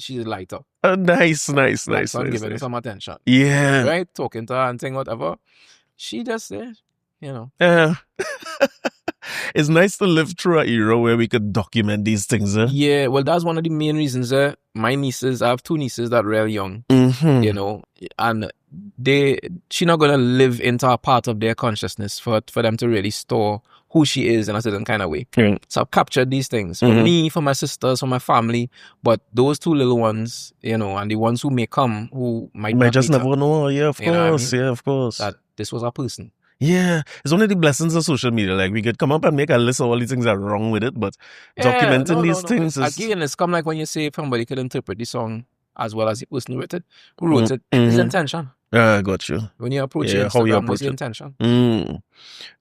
Speaker 2: light up.
Speaker 1: Nice.
Speaker 2: Giving her some attention.
Speaker 1: Yeah.
Speaker 2: Right? Talking to her and saying whatever. She just,
Speaker 1: Yeah. It's nice to live through an era where we could document these things.
Speaker 2: Yeah, well, that's one of the main reasons. My nieces, I have two nieces that are real young, and she's not going to live into a part of their consciousness for them to really store who she is in a certain kind of way. So I've captured these things for me, for my sisters, for my family, but those two little ones, and the ones who may come, who might
Speaker 1: just never know. Yeah, of course. Yeah, of course.
Speaker 2: That this was a person.
Speaker 1: Yeah, it's one of the blessings of social media. Like, we could come up and make a list of all these things that are wrong with it, but documenting these things is...
Speaker 2: Again, it's come like when you say somebody could interpret the song as well as the person who wrote it. It's intention.
Speaker 1: I got you.
Speaker 2: When you approach it, how you approach the intention.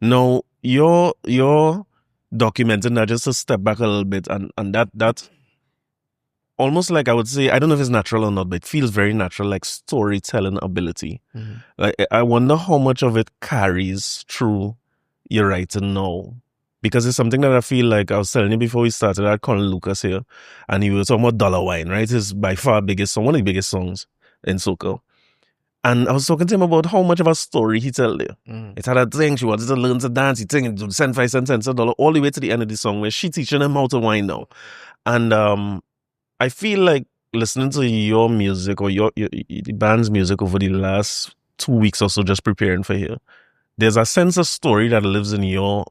Speaker 1: Now, you're documenting that, just to step back a little bit, and that almost, like, I would say, I don't know if it's natural or not, but it feels very natural, like storytelling ability. Like, I wonder how much of it carries through your writing now. Because it's something that I feel like, I was telling you before we started, I had Colin Lucas here, and he was talking about Dollar Wine, right? It's by far biggest song, one of the biggest songs in Soca. And I was talking to him about how much of a story he told there. It had a thing, she wanted to learn to dance, he thing, send 5 cents, $10, all the way to the end of the song, where she teaching him how to wine now. And I feel like listening to your music, or the band's music over the last 2 weeks or so, just preparing for here, there's a sense of story that lives in your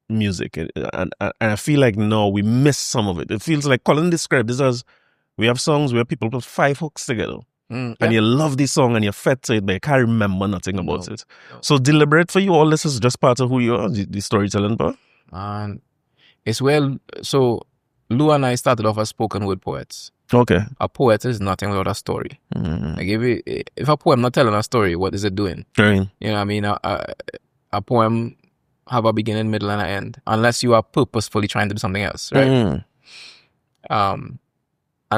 Speaker 1: music. And I feel like, no, we miss some of it. It feels like Colin described this as, we have songs where people put 5 hooks together. And you love the song and you're fed to it, but you can't remember nothing about it. So deliberate for you, all this is just part of who you are, the storytelling part?
Speaker 2: And it's so Lou and I started off as spoken word poets.
Speaker 1: Okay.
Speaker 2: A poet is nothing without a story. Like, if a poem not telling a story, what is it doing?
Speaker 1: Right.
Speaker 2: You know what I mean? A poem have a beginning, middle, and an end, unless you are purposefully trying to do something else, right? And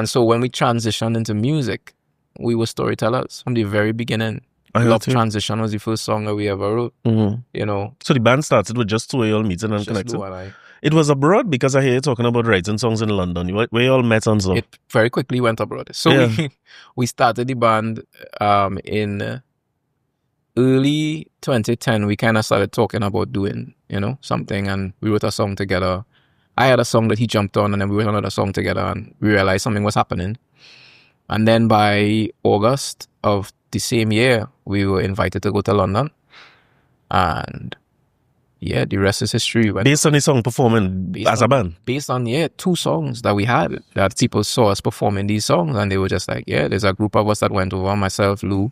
Speaker 2: so when we transitioned into music, we were storytellers from the very beginning. Love Transition was the first song that we ever wrote.
Speaker 1: So the band started with just two of y'all meeting and connecting. It was abroad, because I hear you talking about writing songs in London. Where you all met and so?
Speaker 2: It very quickly went abroad. So we started the band in early 2010. We kind of started talking about doing, something, and we wrote a song together. I had a song that he jumped on, and then we wrote another song together, and we realized something was happening. And then by August of the same year, we were invited to go to London. And yeah, the rest is history.
Speaker 1: Based on the song performing as a band?
Speaker 2: Based on, 2 songs that we had, that people saw us performing these songs, and they were just like, yeah, there's a group of us that went over, myself, Lou,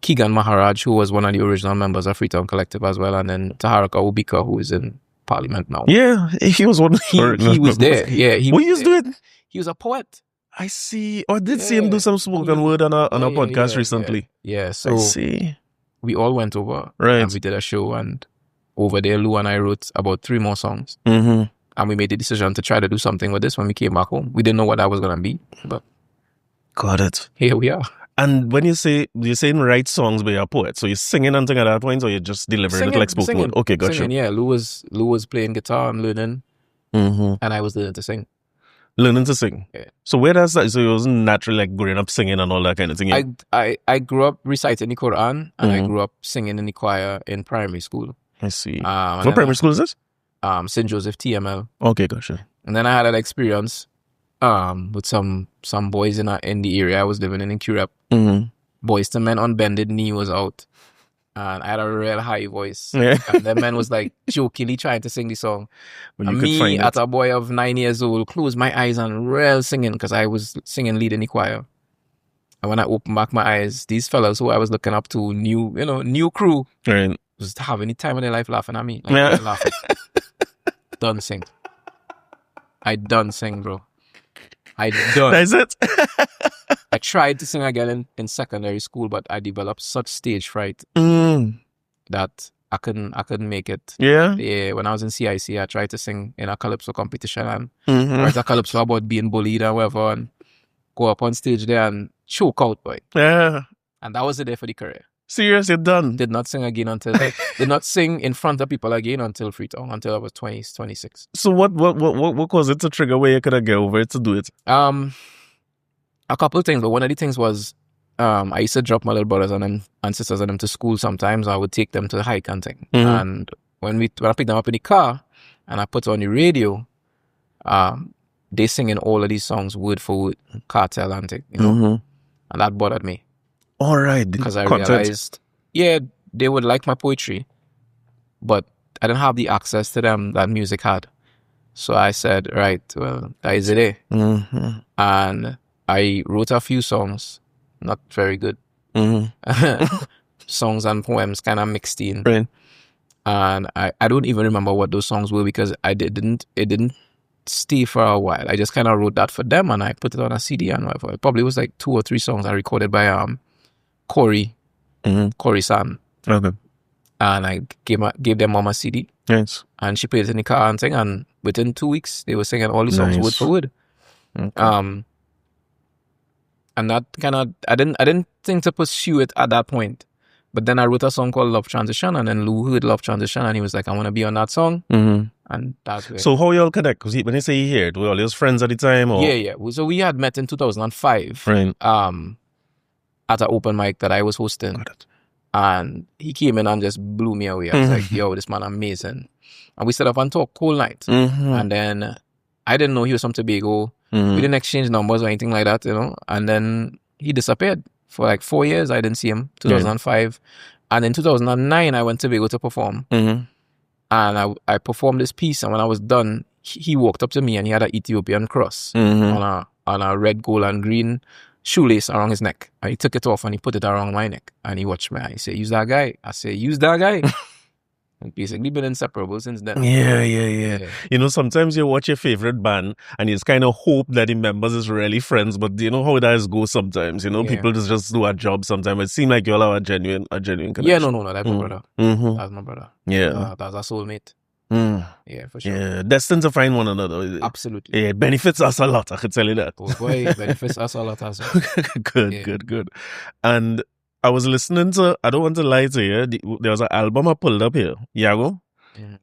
Speaker 2: Keegan Maharaj, who was one of the original members of Freetown Collective as well, and then Taharaka Obika, who is in Parliament now.
Speaker 1: Yeah, he was one.
Speaker 2: He was there. Yeah,
Speaker 1: what used to do it?
Speaker 2: He was a poet.
Speaker 1: I see. Oh, I did see him do some spoken word on a podcast recently.
Speaker 2: Yeah, so
Speaker 1: I see.
Speaker 2: We all went over,
Speaker 1: right?
Speaker 2: And we did a show, and over there, Lou and I wrote about 3 more songs.
Speaker 1: Mm-hmm.
Speaker 2: And we made the decision to try to do something with this when we came back home. We didn't know what that was going to be, but
Speaker 1: got it.
Speaker 2: Here we are.
Speaker 1: And when you're saying write songs, but you're a poet, so you're singing and thing at that point, or you're just delivering it like spoken word? Okay, gotcha.
Speaker 2: Yeah, Lou was playing guitar and learning, and I was learning to sing.
Speaker 1: Learning to sing.
Speaker 2: Yeah.
Speaker 1: So where does that? So it wasn't naturally like growing up singing and all that kind of thing. Yeah?
Speaker 2: I grew up reciting the Quran, and I grew up singing in the choir in primary school.
Speaker 1: I see. What primary school is this?
Speaker 2: St. Joseph TML.
Speaker 1: Okay, gotcha.
Speaker 2: And then I had an experience with some boys in the area I was living in Mucurapo. Boys to Men on Bended Knee was out. And I had a real high voice. Yeah. And the man was like jokingly trying to sing the song. And me, at a boy of 9 years old, closed my eyes and real singing, because I was singing lead in the choir. And when I opened back my eyes, these fellas who I was looking up to, new crew,
Speaker 1: right,
Speaker 2: was having any time of their life laughing at me. Like, laughing. Done sing. I done sing, bro. I done.
Speaker 1: That's it.
Speaker 2: I tried to sing again in secondary school, but I developed such stage fright that I couldn't make it.
Speaker 1: Yeah.
Speaker 2: Yeah. When I was in CIC, I tried to sing in a calypso competition, and write a calypso about being bullied and whatever, and go up on stage there and choke out, boy.
Speaker 1: Yeah.
Speaker 2: And that was it there for the career.
Speaker 1: Serious, you're done.
Speaker 2: Did not sing again did not sing in front of people again until Freetown, until I was 26.
Speaker 1: So what caused it to trigger where you could get over it to do it?
Speaker 2: A couple of things, but one of the things was I used to drop my little brothers and sisters and them to school sometimes. I would take them to the hike and thing. And when I picked them up in the car and I put on the radio, they singing all of these songs word for word, cartel and thing, and that bothered me.
Speaker 1: All right.
Speaker 2: Because I realized, they would like my poetry, but I didn't have the access to them that music had. So I said, right, well, that is it. And I wrote a few songs, not very good. Songs and poems kind of mixed in.
Speaker 1: Right.
Speaker 2: And I don't even remember what those songs were, because it didn't stay for a while. I just kind of wrote that for them and I put it on a CD and whatever. It probably was like 2 or 3 songs I recorded by Corie San.
Speaker 1: Okay.
Speaker 2: And I gave them mom a CD.
Speaker 1: Yes.
Speaker 2: And she played it in the car and thing, and within 2 weeks they were singing all the songs word for word. Okay. And that kind of I didn't think to pursue it at that point. But then I wrote a song called Love Transition, and then Lou heard Love Transition and he was like, I want to be on that song. And that's where.
Speaker 1: So how y'all connect? Because when you say you hear it, were all your friends at the time? Or?
Speaker 2: Yeah. So we had met in 2005.
Speaker 1: Right.
Speaker 2: At an open mic that I was hosting.
Speaker 1: Got it.
Speaker 2: And he came in and just blew me away. I was like, yo, this man amazing. And we set up and talked whole night. And then I didn't know he was from Tobago. We didn't exchange numbers or anything like that, And then he disappeared for like 4 years. I didn't see him. 2005. And in 2009, I went to Tobago to perform. And I performed this piece. And when I was done, he walked up to me and he had an Ethiopian cross on a red, gold, and green shoelace around his neck. And he took it off and he put it around my neck. And he watched me. And he said, use that guy. I said, use that guy. And basically been inseparable since then.
Speaker 1: Yeah. Sometimes you watch your favorite band and you just kind of hope that the members is really friends, but you know how that goes sometimes. People just do a job sometimes. It seems like you all have a genuine connection.
Speaker 2: Yeah, no, that's my brother. That's my brother.
Speaker 1: Yeah.
Speaker 2: That's our soulmate. Yeah, for sure.
Speaker 1: Yeah, destined to find one another.
Speaker 2: Absolutely.
Speaker 1: Yeah, it benefits us a lot, I could tell you that.
Speaker 2: Oh boy, it benefits us a lot as well.
Speaker 1: Good. And I was listening to, I don't want to lie to you, there was an album I pulled up here, Yago.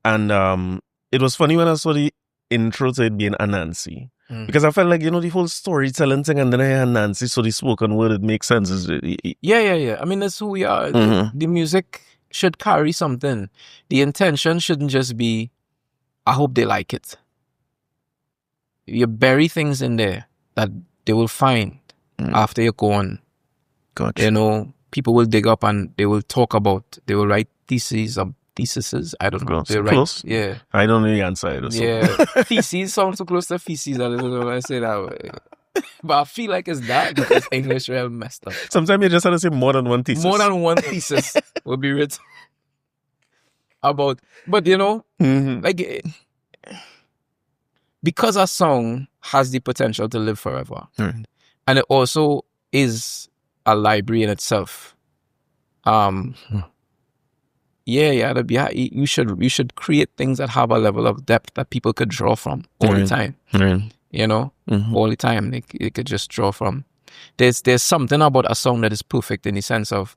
Speaker 1: And it was funny when I saw the intro to it being Anansi. Because I felt like, the whole storytelling thing, and then I had Nancy, so the spoken word, it makes sense.
Speaker 2: Yeah. I mean, that's who we are. The music should carry something. The intention shouldn't just be, I hope they like it. You bury things in there that they will find after you're gone.
Speaker 1: Gotcha.
Speaker 2: You know, people will dig up and they will write theses. I don't know. They'll write,
Speaker 1: close.
Speaker 2: yeah.
Speaker 1: I don't know the answer either. So.
Speaker 2: Yeah. Theses sounds so close to feces. I don't know why I say that way. But I feel like it's that because English real messed up.
Speaker 1: Sometimes you just have to say more than one thesis.
Speaker 2: More than one thesis will be written about. But you know, like, because a song has the potential to live forever, and it also is a library in itself. You should create things that have a level of depth that people could draw from all the time. You know, all the time they could just draw from. There's something about a song that is perfect in the sense of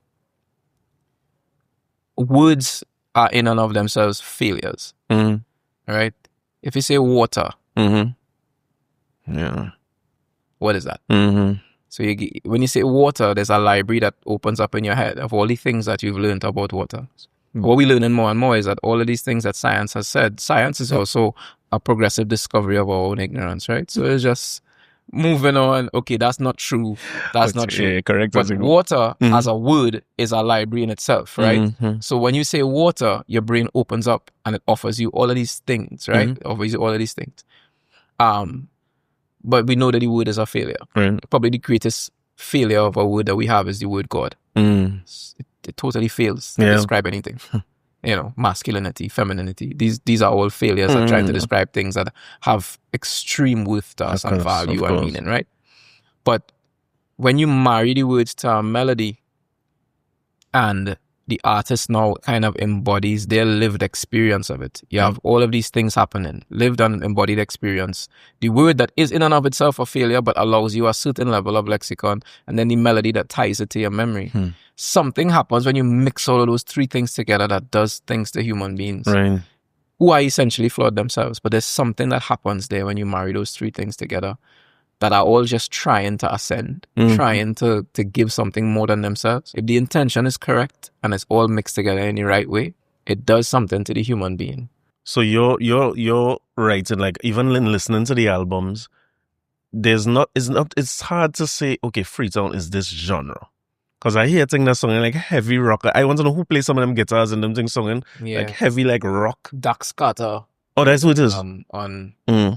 Speaker 2: words are in and of themselves failures. Right? If you say water, what is that? So when you say water, there's a library that opens up in your head of all the things that you've learned about water. What we're learning more and more is that all of these things that science has said, science is also a progressive discovery of our own ignorance, right? So it's just moving on. Okay, that's not true. That's not true.
Speaker 1: Yeah, correct.
Speaker 2: But water as a word is a library in itself, right? So when you say water, your brain opens up and it offers you all of these things, right? It offers you all of these things. But we know that the word is a failure. Probably the greatest failure of a word that we have is the word God. It totally fails to describe anything. You know, masculinity, femininity. These are all failures at trying to describe things that have extreme worth to us and value and meaning, right? But when you marry the words to a melody and the artist now kind of embodies their lived experience of it. You have all of these things happening, lived and embodied experience. The word that is in and of itself a failure but allows you a certain level of lexicon, and then the melody that ties it to your memory. Something happens when you mix all of those three things together that does things to human beings who are essentially flawed themselves. But there's something that happens there when you marry those three things together that are all just trying to ascend, trying to give something more than themselves. If the intention is correct and it's all mixed together in the right way, it does something to the human being.
Speaker 1: So you're writing, like, even in listening to the albums, it's hard to say, okay, Freetown is this genre. Because I hear things that song like heavy rock. I want to know who plays some of them guitars and them things singing like heavy, like rock.
Speaker 2: Dax Carter.
Speaker 1: Oh, that's what it is.
Speaker 2: On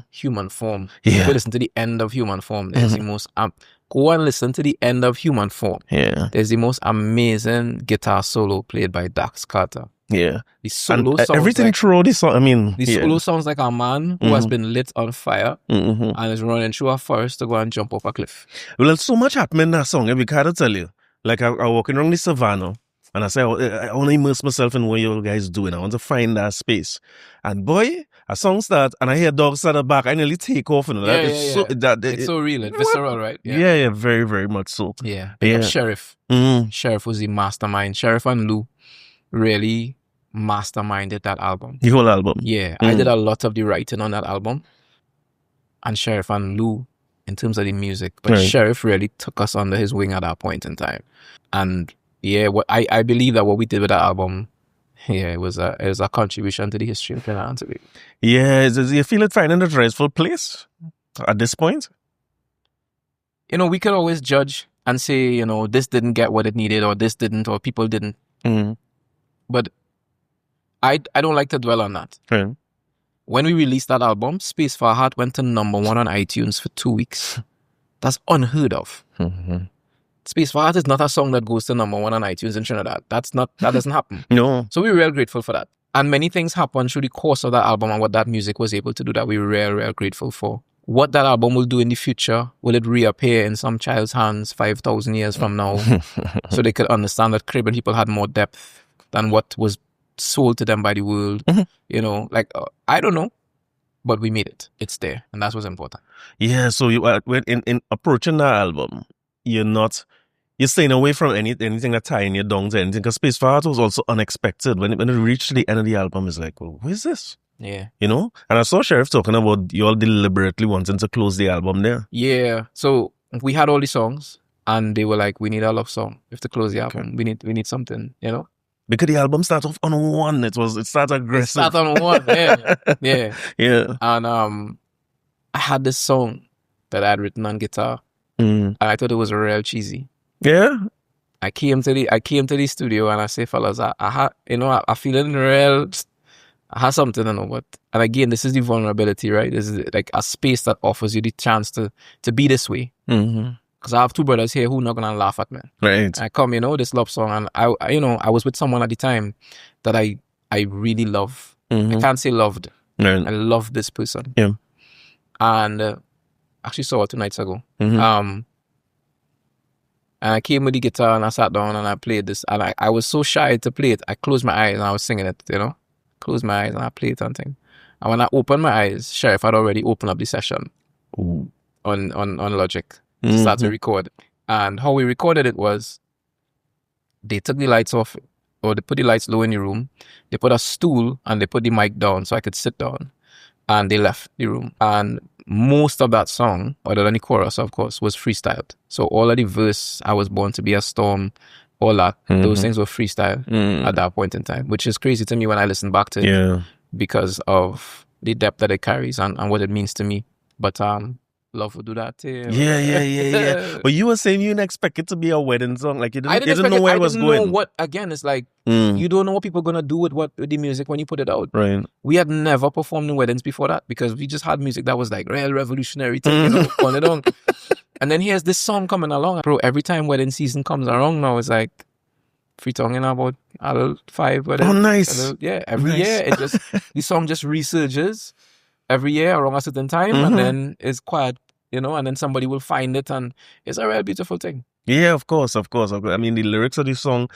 Speaker 2: Human Form.
Speaker 1: Yeah.
Speaker 2: Go listen to the end of Human Form. There's the most go and listen to the end of Human Form.
Speaker 1: Yeah.
Speaker 2: There's the most amazing guitar solo played by Dax Carter.
Speaker 1: Yeah.
Speaker 2: The solo sounds
Speaker 1: everything
Speaker 2: like,
Speaker 1: through this song. I mean,
Speaker 2: the solo sounds like a man who has been lit on fire and is running through a forest to go and jump off a cliff.
Speaker 1: Well, there's so much happening in that song. I can't tell you. Like I walking around the savannah. And I say, I want to immerse myself in what you guys doing. I want to find that space. And boy, a song start and I hear dogs at the back. I nearly take off. You know,
Speaker 2: it's so real. It's visceral, right?
Speaker 1: Yeah, very, very much so.
Speaker 2: Yeah. Sheriff. Sheriff was the mastermind. Sheriff and Lou really masterminded that album.
Speaker 1: The whole album?
Speaker 2: Yeah. I did a lot of the writing on that album. And Sheriff and Lou, in terms of the music. But Sheriff really took us under his wing at that point in time. And yeah, I believe that what we did with that album, it was a contribution to the history of Trinidad Tobago. Yeah,
Speaker 1: do you feel it finding a rightful place at this point?
Speaker 2: You know, we could always judge and say, you know, this didn't get what it needed, or this didn't, or people didn't. But I don't like to dwell on that. When we released that album, Space for a Heart went to #1 on iTunes for 2 weeks. That's unheard of. Space for Heart is not a song that goes to #1 on iTunes in Trinidad. That doesn't happen.
Speaker 1: No.
Speaker 2: So we're real grateful for that. And many things happened through the course of that album and what that music was able to do that we're real grateful for. What that album will do in the future, will it reappear in some child's hands 5,000 years from now so they could understand that Caribbean people had more depth than what was sold to them by the world? You know, like, I don't know. But we made it. It's there. And that's what's important.
Speaker 1: Yeah, so you in approaching that album, you're staying away from anything that tying you down to anything. Because Space for Heart was also unexpected. When it reached the end of the album, it's like, well, what is this?
Speaker 2: Yeah.
Speaker 1: You know? And I saw Sheriff talking about you all deliberately wanting to close the album there.
Speaker 2: Yeah. So we had all the songs and they were like, we need a love song. We have to close the album. We need something, you know?
Speaker 1: Because the album started off on one. It started aggressive.
Speaker 2: It started on one, yeah.
Speaker 1: Yeah.
Speaker 2: And I had this song that I had written on guitar And I thought it was real cheesy.
Speaker 1: Yeah.
Speaker 2: I came to the studio and I say, fellas, I feeling real. I had something, but and again, this is the vulnerability, right? This is like a space that offers you the chance to be this way. Because I have two brothers here who are not gonna laugh at me.
Speaker 1: Right.
Speaker 2: I come, this love song, and I was with someone at the time that I really love. I can't say loved.
Speaker 1: Right.
Speaker 2: I love this person.
Speaker 1: Yeah.
Speaker 2: And actually saw her 2 nights ago. And I came with the guitar and I sat down and I played this. And I was so shy to play it. I closed my eyes and I was singing it, Closed my eyes and I played something. And when I opened my eyes, Sheriff had already opened up the session on Logic to start to record. And how we recorded it was they took the lights off, or they put the lights low in the room. They put a stool and they put the mic down so I could sit down. And they left the room. And most of that song, other than the chorus, of course, was freestyled. So all of the verse, I was born to be a storm, all that, those things were freestyle at that point in time, which is crazy to me when I listen back to it because of the depth that it carries and what it means to me. But love would do that too.
Speaker 1: Yeah. But you were saying you didn't expect it to be a wedding song. Like you didn't know where it was going.
Speaker 2: Know what, again, it's like you don't know what people are going to do with the music when you put it out.
Speaker 1: Right.
Speaker 2: We had never performed in weddings before that because we just had music that was like real revolutionary thing, on it on. And then here's this song coming along. Bro, every time wedding season comes around now, it's like Freetown in about 5 weddings.
Speaker 1: Oh, nice.
Speaker 2: Every year it just the song just resurges every year around a certain time and then it's quiet, and then somebody will find it and it's a real beautiful thing.
Speaker 1: Yeah, of course. I mean, the lyrics of the song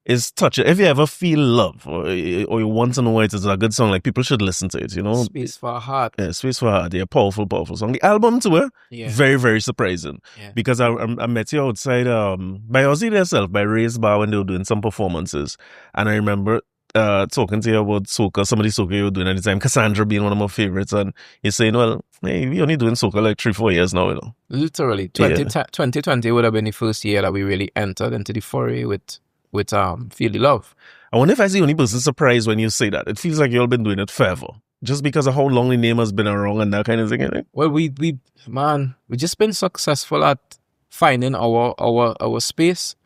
Speaker 1: is touching. If you ever feel love or you want to know why it is a good song, like people should listen to it,
Speaker 2: Space for Heart.
Speaker 1: Yeah, Space for Heart. Yeah, powerful song. The album too, very, very surprising. Yeah. Because I met you outside by Ozzy yourself, by Ray's Bar when they were doing some performances. And I remember talking to you about Soca, some of the Soca you were doing at the time, Cassandra being one of my favorites, and you're saying, well, hey, we only doing Soca like 3-4 years now,
Speaker 2: Literally. 2020 would have been the first year that we really entered into the foray with Feel the Love.
Speaker 1: I wonder if I see the only person surprised when you say that. It feels like you all been doing it forever. Just because of how long the name has been around and that kind of thing,
Speaker 2: Well, we just been successful at finding our space.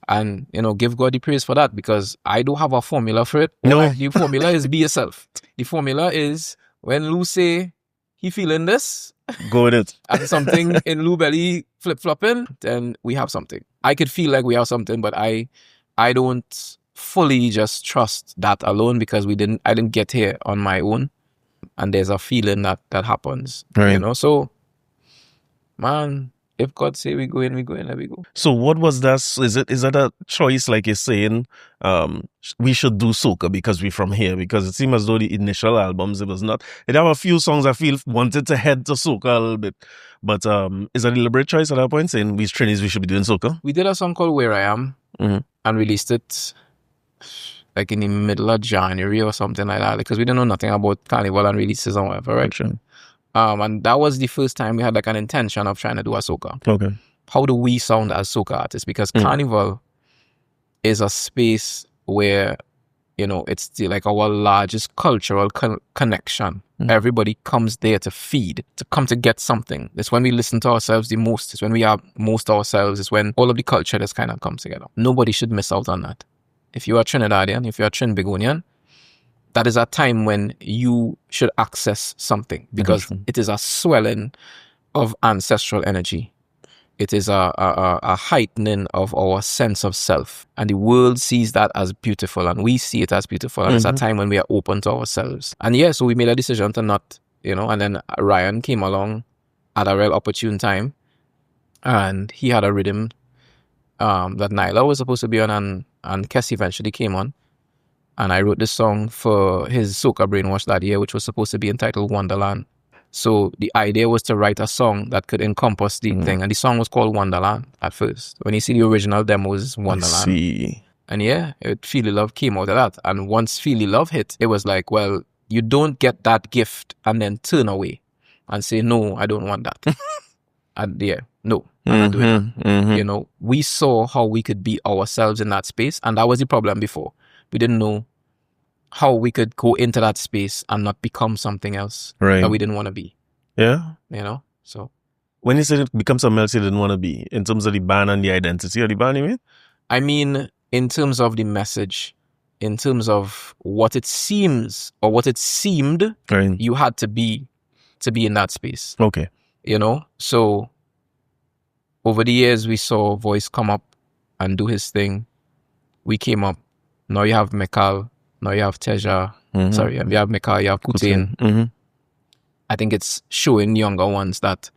Speaker 2: And, give God the praise for that because I don't have a formula for it.
Speaker 1: No.
Speaker 2: The formula is be yourself. The formula is when Lou say he feeling this.
Speaker 1: Go with it.
Speaker 2: And something in Lou belly flip-flopping, then we have something. I could feel like we have something, but I don't fully just trust that alone because I didn't get here on my own. And there's a feeling that happens.
Speaker 1: Right.
Speaker 2: So, man, if God say we go in, there we go.
Speaker 1: So what was that? Is that a choice like you're saying, we should do Soca because we're from here? Because it seemed as though the initial albums, it was not. It have a few songs I feel wanted to head to Soca a little bit. But is that a deliberate choice at that point saying we Trinis, we should be doing Soca?
Speaker 2: We did a song called Where I Am and released it like in the middle of January or something like that because we didn't know nothing about Carnival and releases and whatever, right?
Speaker 1: Sure.
Speaker 2: And that was the first time we had like an intention of trying to do a Soca.
Speaker 1: Okay.
Speaker 2: How do we sound as Soca artists? Because Carnival is a space where, it's still like our largest cultural connection. Everybody comes there to feed, to come to get something. It's when we listen to ourselves the most. It's when we are most ourselves. It's when all of the culture just kind of comes together. Nobody should miss out on that. If you are Trinidadian, if you are Trinbagonian, that is a time when you should access something because it is a swelling of ancestral energy. It is a heightening of our sense of self. And the world sees that as beautiful and we see it as beautiful. And it's a time when we are open to ourselves. And so we made a decision to not, and then Ryan came along at a real opportune time. And he had a rhythm that Nyla was supposed to be on and Kes eventually came on. And I wrote this song for his Soca Brainwash that year, which was supposed to be entitled Wonderland. So the idea was to write a song that could encompass the thing. And the song was called Wonderland at first. When you see the original demo, it's Wonderland.
Speaker 1: I see.
Speaker 2: And Feel the Love came out of that. And once Feel the Love hit, it was like, well, you don't get that gift and then turn away and say, no, I don't want that. And no, I'm not doing that. We saw how we could be ourselves in that space. And that was the problem before. We didn't know how we could go into that space and not become something else that we didn't want to be.
Speaker 1: Yeah.
Speaker 2: So
Speaker 1: When you said it becomes something else you didn't want to be, in terms of the band and the identity of the band, you mean?
Speaker 2: I mean, in terms of the message, in terms of what it seems or what it seemed,
Speaker 1: Right.
Speaker 2: you had to be in that space.
Speaker 1: Okay.
Speaker 2: You know? So over the years, we saw Voice come up and do his thing. We came up. Now you have Muwakil. Now you have Teja. Sorry, you have Muwakil, you have Coutain.
Speaker 1: Mm-hmm.
Speaker 2: I think it's showing younger ones that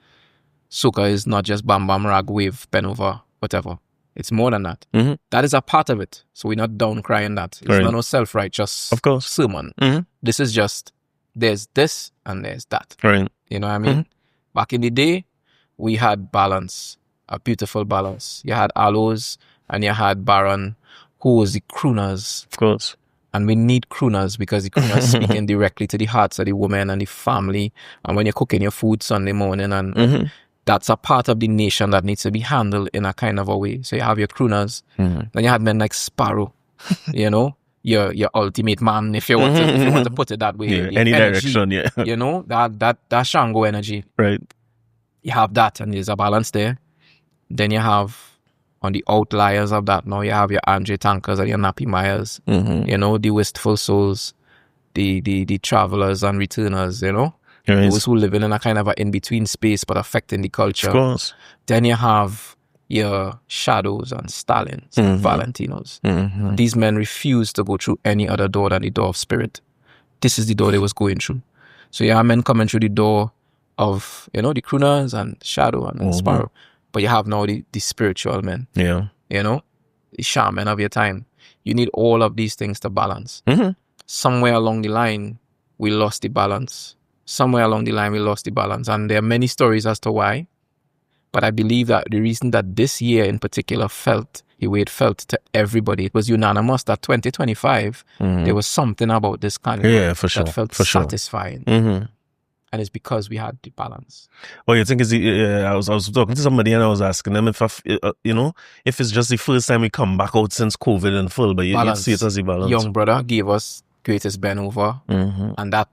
Speaker 2: soca is not just bam bam rag wave pen over whatever. It's more than that.
Speaker 1: Mm-hmm.
Speaker 2: That is a part of it. So we're not down crying that. It's
Speaker 1: Right.
Speaker 2: not no self-righteous
Speaker 1: Of course.
Speaker 2: sermon.
Speaker 1: Mm-hmm.
Speaker 2: This is just there's this and there's that.
Speaker 1: Right.
Speaker 2: You know what I mean? Back in the day, we had balance, a beautiful balance. You had Aloes and you had Baron, who was the crooners.
Speaker 1: Of course.
Speaker 2: And we need crooners because the crooners speaking directly to the hearts of the women and the family. And when you're cooking your food Sunday morning, and that's a part of the nation that needs to be handled in a kind of a way. So you have your crooners. Then you had men like Sparrow, you know, your ultimate man, if you want to put it that way.
Speaker 1: Yeah, any
Speaker 2: energy,
Speaker 1: direction, yeah.
Speaker 2: You know, that Shango energy.
Speaker 1: Right.
Speaker 2: You have that, and there's a balance there. Then you have on the outliers of that now, you have your Andre Tankers and your Nappy Myers, you know, the wistful souls, the travelers and returners, you know, those who live in a kind of an in-between space but affecting the culture.
Speaker 1: Of course.
Speaker 2: Then you have your Shadows and Stalins and Valentinos. These men refuse to go through any other door than the door of spirit. This is the door they was going through. So you have men coming through the door of, you know, the crooners and Shadow and Sparrow. But you have now the spiritual men.
Speaker 1: Yeah.
Speaker 2: You know, the shaman of your time. You need all of these things to balance. Somewhere along the line, we lost the balance. And there are many stories as to why. But I believe that the reason that this year in particular felt the way it felt to everybody, it was unanimous that 2025, there was something about this carnival that felt satisfying. And it's because we had the balance.
Speaker 1: Well, you think I was talking to somebody and I was asking them if if it's just the first time we come back out since COVID in full, but you see it as the balance.
Speaker 2: Young brother gave us greatest Ben over, and that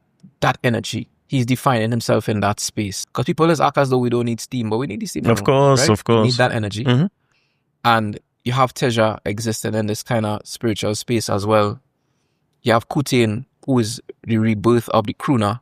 Speaker 2: energy. He's defining himself in that space. Because people just act as though we don't need steam, but we need the steam.
Speaker 1: Of course,
Speaker 2: right?
Speaker 1: of course.
Speaker 2: We need that energy. And you have Teja existing in this kind of spiritual space as well. You have Coutain, who is the rebirth of the crooner,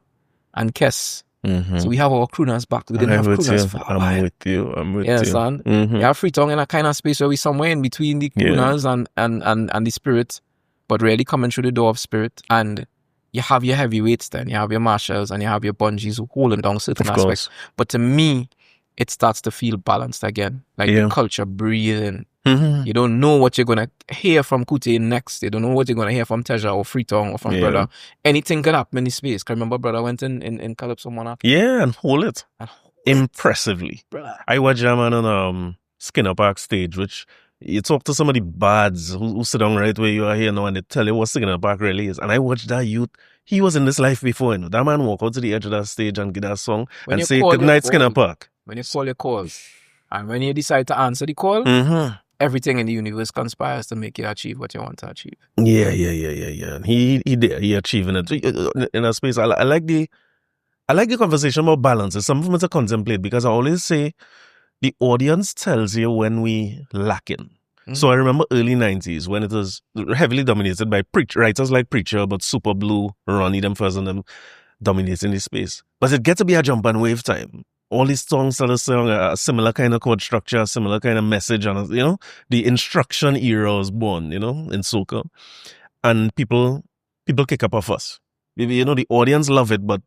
Speaker 2: and Kes. So we have our crooners back. We didn't have crooners for a while.
Speaker 1: I'm with you.
Speaker 2: You understand? You have Freetown in a kind of space where we somewhere in between the crooners and the spirit, but really coming through the door of spirit. And you have your heavyweights then. You have your marshals and you have your bungees holding down certain aspects. But to me, it starts to feel balanced again. Like the culture breathing. You don't know what you're going to hear from Coutain next. You don't know what you're going to hear from Teja or Freetown or from Brother. Anything could happen in the space. Can remember Brother went in Calypso Monarch?
Speaker 1: Yeah, and hold it. Impressively.
Speaker 2: Brother.
Speaker 1: I watched a man on Skinner Park stage, which you talk to some of the bads who sit down right where you are here now and they tell you what Skinner Park really is. And I watched that youth. He was in this life before, you know. That man walk out to the edge of that stage and get that song and say, "Good night, Skinner Park."
Speaker 2: When you call your call, and when you decide to answer the call, everything in the universe conspires to make you achieve what you want to achieve.
Speaker 1: Yeah. He achieving it in a space. I like the conversation about balance. It's something to contemplate because I always say the audience tells you when we lacking. So I remember early 90s when it was heavily dominated by writers like Preacher, but Super Blue, Ronnie, them first and them dominating the space. But it gets to be a jump and wave time. All these songs tell us a similar kind of chord structure, a similar kind of message, and the instruction era was born, in soca, and people kick up a fuss. The audience love it, but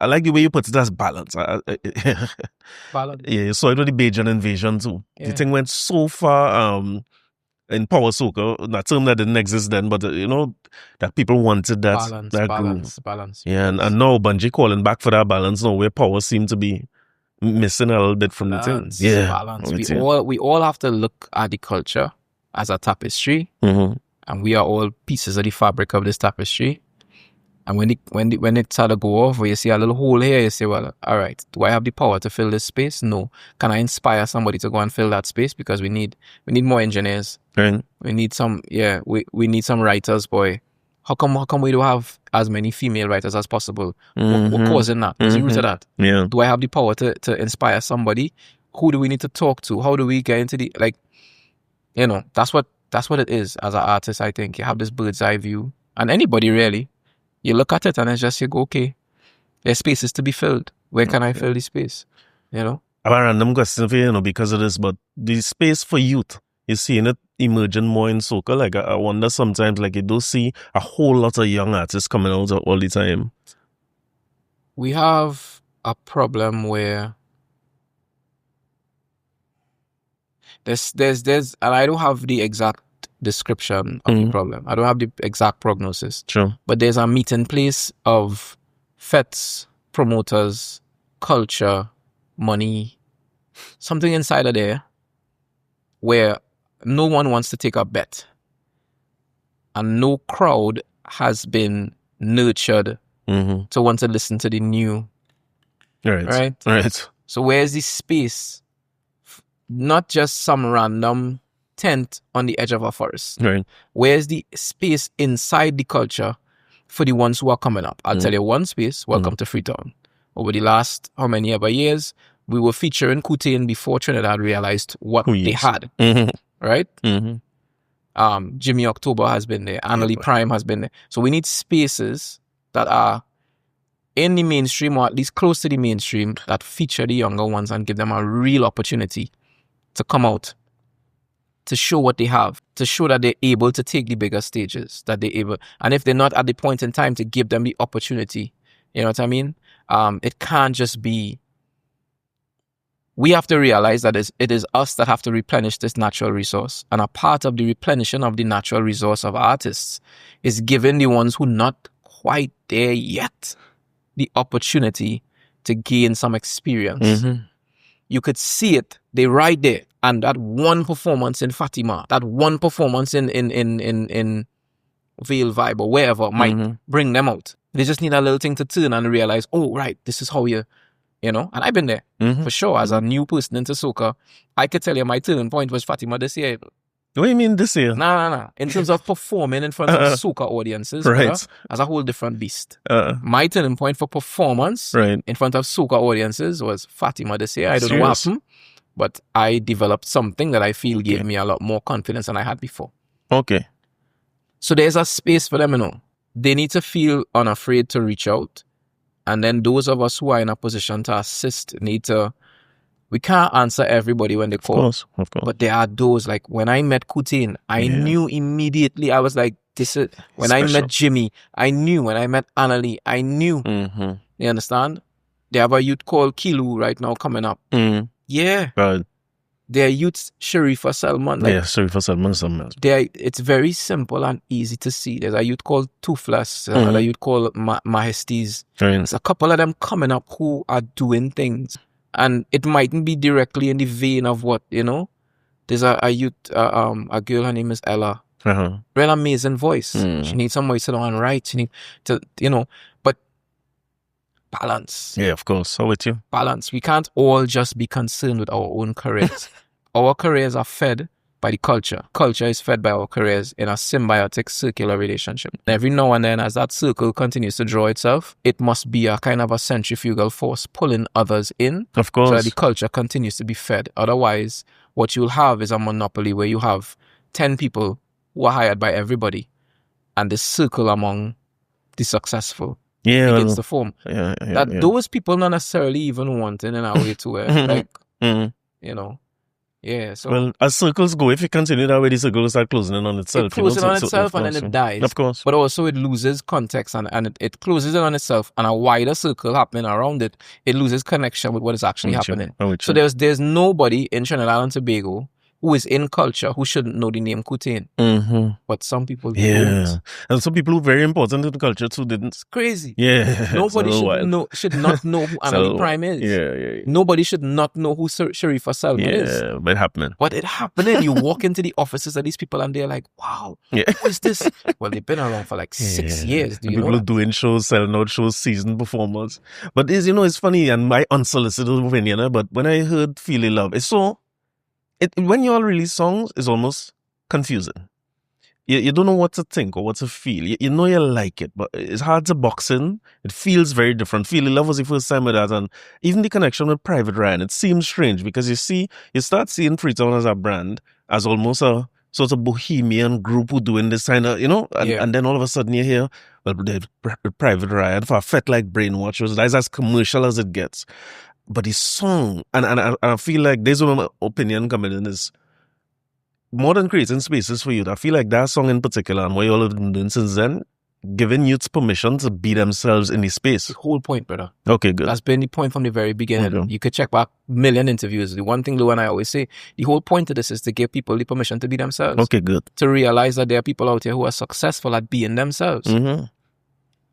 Speaker 1: I like the way you put it as balance.
Speaker 2: Balance.
Speaker 1: Yeah, you saw it with the Bajan invasion too. Yeah. The thing went so far in power soca, that term that didn't exist then, but that people wanted that
Speaker 2: balance.
Speaker 1: Yeah, and now Bungie calling back for that balance now, where power seemed to be missing a little bit from the thing. Yeah,
Speaker 2: balance. We all have to look at the culture as a tapestry, and we are all pieces of the fabric of this tapestry. And when it started to go off, where you see a little hole here, you say, well, all right, do I have the power to fill this space? No. Can I inspire somebody to go and fill that space? Because we need more engineers.
Speaker 1: Right.
Speaker 2: We need some, we need some writers, boy. How come we don't have as many female writers as possible? What causing that? What's the root of that?
Speaker 1: Yeah.
Speaker 2: Do I have the power to inspire somebody? Who do we need to talk to? How do we get into the, like, you know, that's what it is as an artist, I think. You have this bird's eye view. And anybody really, you look at it and it's just, you go, okay, there's spaces to be filled. Where can I fill the space? You know?
Speaker 1: I have a random question for you, you know, because of this, but the space for youth, you're seeing it emerging more in soca. Like, I wonder sometimes, like, you do see a whole lot of young artists coming out all the time.
Speaker 2: We have a problem where there's, and I don't have the exact description of the problem. I don't have the exact prognosis.
Speaker 1: Sure.
Speaker 2: But there's a meeting place of fetes, promoters, culture, money, something inside of there where no one wants to take a bet. And no crowd has been nurtured to want to listen to the new. Right? So where's the space? Not just some random tent on the edge of a forest.
Speaker 1: Right.
Speaker 2: Where's the space inside the culture for the ones who are coming up? I'll tell you one space. Welcome to Freetown. Over the last how many ever years, we were featuring Coutain before Trinidad realized what they had. Right? Jimmy October has been there. Annalie Prime has been there. So we need spaces that are in the mainstream, or at least close to the mainstream, that feature the younger ones and give them a real opportunity to come out, to show what they have, to show that they're able to take the bigger stages, that they're able. And if they're not at the point in time, to give them the opportunity. You know what I mean? It can't just be. We have to realize that it is us that have to replenish this natural resource. And a part of the replenishing of the natural resource of artists is giving the ones who not quite there yet the opportunity to gain some experience. You could see it. They're right there. And that one performance in Fatima, that one performance in Veil Vibe or wherever might bring them out. They just need a little thing to turn and realize, oh, right, this is how you know. And I've been there, for sure. As a new person into soca, I could tell you my turning point was Fatima this year.
Speaker 1: What do you mean this year?
Speaker 2: No. In terms of performing in front of soca audiences,
Speaker 1: right,
Speaker 2: as a whole different beast. My turning point for performance in front of soca audiences was Fatima this year. I don't know what happened, but I developed something that I feel gave me a lot more confidence than I had before. Okay. So there's a space for them, you know. They need to feel unafraid to reach out. And then those of us who are in a position to assist need to. We can't answer everybody when they call.
Speaker 1: Of course.
Speaker 2: But there are those, like when I met Coutain, I knew immediately. I was like, this is. When I met Jimmy, I knew. When I met Annalie, I knew. You understand? They have a youth called Kilu right now coming up. Yeah.
Speaker 1: Right.
Speaker 2: Their youth, Sharifa Salman. Like,
Speaker 1: Sharifa Salman.
Speaker 2: It's very simple and easy to see. There's a youth called Touflas, another youth called Majesties. There's a couple of them coming up who are doing things. And it mightn't be directly in the vein of what, you know. There's a youth, a girl, her name is Ella. Real amazing voice. She needs somebody to sit down and write. She needs to, you know, but balance.
Speaker 1: Yeah, of course. How with you?
Speaker 2: Balance. We can't all just be concerned with our own careers. Our careers are fed by the culture. Culture is fed by our careers in a symbiotic circular relationship. Every now and then, as that circle continues to draw itself, it must be a kind of a centrifugal force pulling others in.
Speaker 1: Of course.
Speaker 2: So that the culture continues to be fed. Otherwise, what you'll have is a monopoly where you have 10 people who are hired by everybody, and the circle among the successful begins to form. Those people not necessarily even wanting in a way to like, you know. Yeah, so
Speaker 1: well, as circles go, if you continue that way, the circle will start closing in on itself.
Speaker 2: It closes on itself and then it dies.
Speaker 1: Of course.
Speaker 2: But also it loses context and it closes in on itself, and a wider circle happening around it, it loses connection with what is actually happening. So there's nobody in Trinidad and Tobago who is in culture who shouldn't know the name Coutain. But some people don't.
Speaker 1: And some people who are very important in the culture too didn't.
Speaker 2: It's crazy.
Speaker 1: Yeah.
Speaker 2: Nobody should not know who Annalie Prime is.
Speaker 1: Yeah.
Speaker 2: Nobody should not know who Sharifa Salman is.
Speaker 1: Yeah, but it happening.
Speaker 2: But it happening. You walk into the offices of these people and they're like, wow, who is this? Well, they've been around for like 6 years. Do you know
Speaker 1: people are doing shows, selling out shows, seasoned performers. But it's funny, and my unsolicited opinion, but when I heard Feel Love, it's so... when you all release songs, it's almost confusing. you don't know what to think or what to feel. You know you like it, but it's hard to box in. It feels very different. Feel Love was the first time with that, and even the connection with Private Ryan, it seems strange because you start seeing Freetown as a brand, as almost a sort of bohemian group who doing this kind of, and then all of a sudden you hear, well, the Private Ryan for a fet like Brainwash, that's as commercial as it gets. But the song, and I feel like there's where my opinion coming in is, more than creating spaces for youth, I feel like that song in particular and what you all have been doing since then, giving youths permission to be themselves in the space.
Speaker 2: The whole point, brother.
Speaker 1: Okay, good.
Speaker 2: That's been the point from the very beginning. Okay. You could check back million interviews. The one thing Lou and I always say, the whole point of this is to give people the permission to be themselves.
Speaker 1: Okay, good.
Speaker 2: To realize that there are people out here who are successful at being themselves.
Speaker 1: Mm-hmm.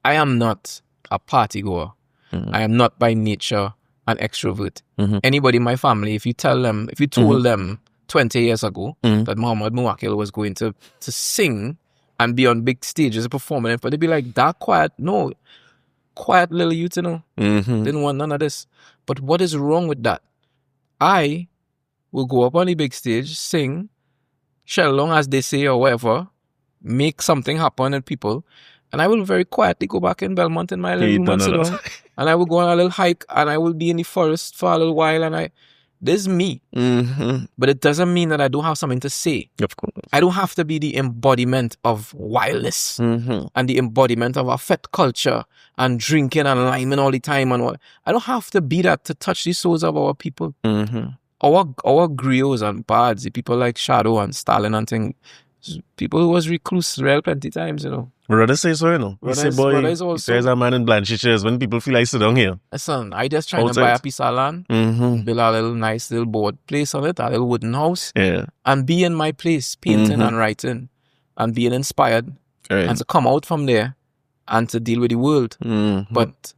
Speaker 2: I am not a party goer. Mm-hmm. I am not by nature an extrovert. Mm-hmm. Anybody in my family, if you told them 20 years ago that Muhammad Muwakil was going to sing and be on big stages performing, but they'd be like, that quiet little youth, didn't want none of this. But what is wrong with that? I will go up on the big stage, sing, shall long as they say or whatever, make something happen with people, and I will very quietly go back in Belmont in my little room and sit down, and I will go on a little hike, and I will be in the forest for a little while, and this is me. Mm-hmm. But it doesn't mean that I don't have something to say.
Speaker 1: Of course.
Speaker 2: I don't have to be the embodiment of wildness and the embodiment of our fet culture and drinking and liming all the time and what. I don't have to be that to touch the souls of our people. Mm-hmm. Our griots and bards, the people like Shadow and Stalin and things, people who was recluse real plenty times,
Speaker 1: Brother say so, He say, boy, he says a man in blanchy chairs when people feel like sit down here.
Speaker 2: Listen, I just trying to buy a piece of land, build a little nice little board place on it, a little wooden house, and be in my place, painting and writing, and being inspired, and to come out from there and to deal with the world. Mm-hmm. But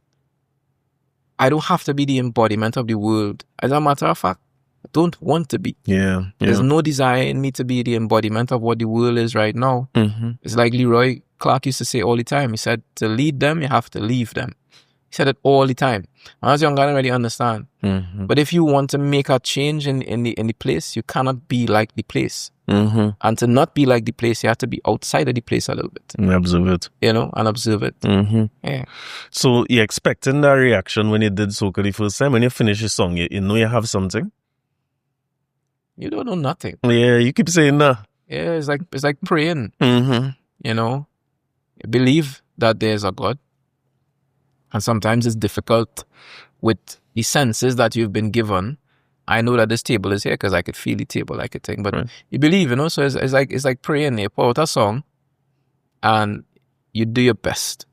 Speaker 2: I don't have to be the embodiment of the world. As a matter of fact, I don't want to be.
Speaker 1: Yeah.
Speaker 2: There's no desire in me to be the embodiment of what the world is right now. Mm-hmm. It's like Leroy Clark used to say all the time. He said, to lead them, you have to leave them. He said it all the time. When I was young, I didn't really understand. Mm-hmm. But if you want to make a change in the place, you cannot be like the place. Mm-hmm. And to not be like the place, you have to be outside of the place a little bit.
Speaker 1: And observe it.
Speaker 2: And observe it.
Speaker 1: Mm-hmm.
Speaker 2: Yeah.
Speaker 1: So you're expecting that reaction when you did Soca the first time? When you finish a song, you know you have something?
Speaker 2: You don't know nothing.
Speaker 1: Yeah, you keep saying that.
Speaker 2: Yeah, it's like praying. Mm-hmm. You believe that there's a God. And sometimes it's difficult with the senses that you've been given. I know that this table is here because I could feel the table, I could think. But you believe, so it's like praying. You put out a song and you do your best.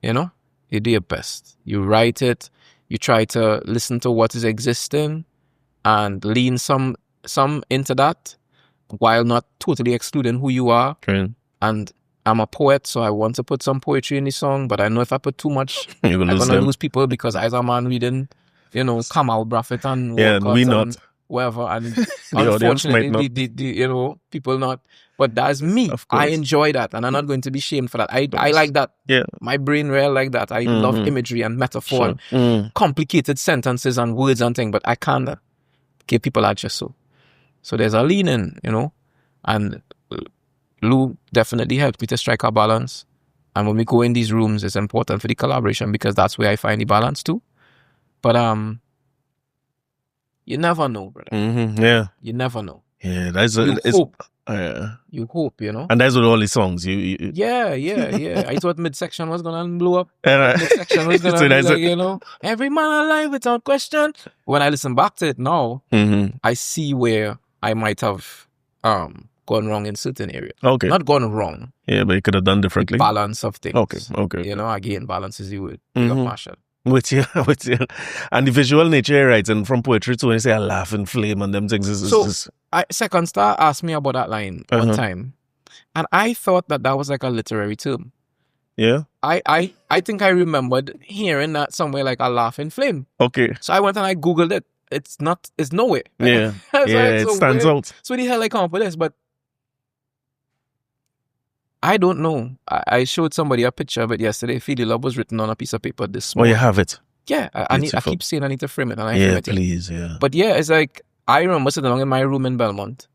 Speaker 2: You do your best. You write it. You try to listen to what is existing and lean some into that while not totally excluding who you are.
Speaker 1: Okay.
Speaker 2: And I'm a poet, so I want to put some poetry in the song, but I know if I put too much, I'm going to lose people because as a man reading, Kamal Braffett and
Speaker 1: we not.
Speaker 2: And whatever. And unfortunately, the people not. But that's me. I enjoy that, and I'm not going to be shamed for that. I like that.
Speaker 1: Yeah.
Speaker 2: My brain real like that. I love imagery and metaphor and complicated sentences and words and things, but I can't give people that just so. So there's a leaning, and Lou definitely helped me to strike a balance. And when we go in these rooms, it's important for the collaboration because that's where I find the balance too. But you never know, brother.
Speaker 1: Mm-hmm. Yeah.
Speaker 2: You never know.
Speaker 1: Yeah, that's
Speaker 2: hope. You hope,
Speaker 1: And that's with all the songs. You...
Speaker 2: Yeah. I thought midsection was gonna blow up. Midsection was gonna be like, every man alive without question. When I listen back to it now, I see where I might have gone wrong in certain areas.
Speaker 1: Okay.
Speaker 2: Not gone wrong.
Speaker 1: Yeah, but you could have done differently.
Speaker 2: The balance of things.
Speaker 1: Okay.
Speaker 2: Again, balance is the word. Marshall.
Speaker 1: With you. And the visual nature, right? And from poetry too, when you say a laughing flame and them things.
Speaker 2: Second Star asked me about that line one time. And I thought that was like a literary term.
Speaker 1: Yeah?
Speaker 2: I think I remembered hearing that somewhere like a laughing flame.
Speaker 1: Okay.
Speaker 2: So I went and I Googled it. It's nowhere.
Speaker 1: Yeah. It stands out.
Speaker 2: So the hell I come up with this, but I don't know. I showed somebody a picture of it yesterday. Feely Love was written on a piece of paper this morning.
Speaker 1: Oh, you have it?
Speaker 2: Yeah. I keep saying I need to frame it. And I
Speaker 1: frame
Speaker 2: it.
Speaker 1: Please, yeah.
Speaker 2: But yeah, it's like, I remember sitting along in my room in Belmont.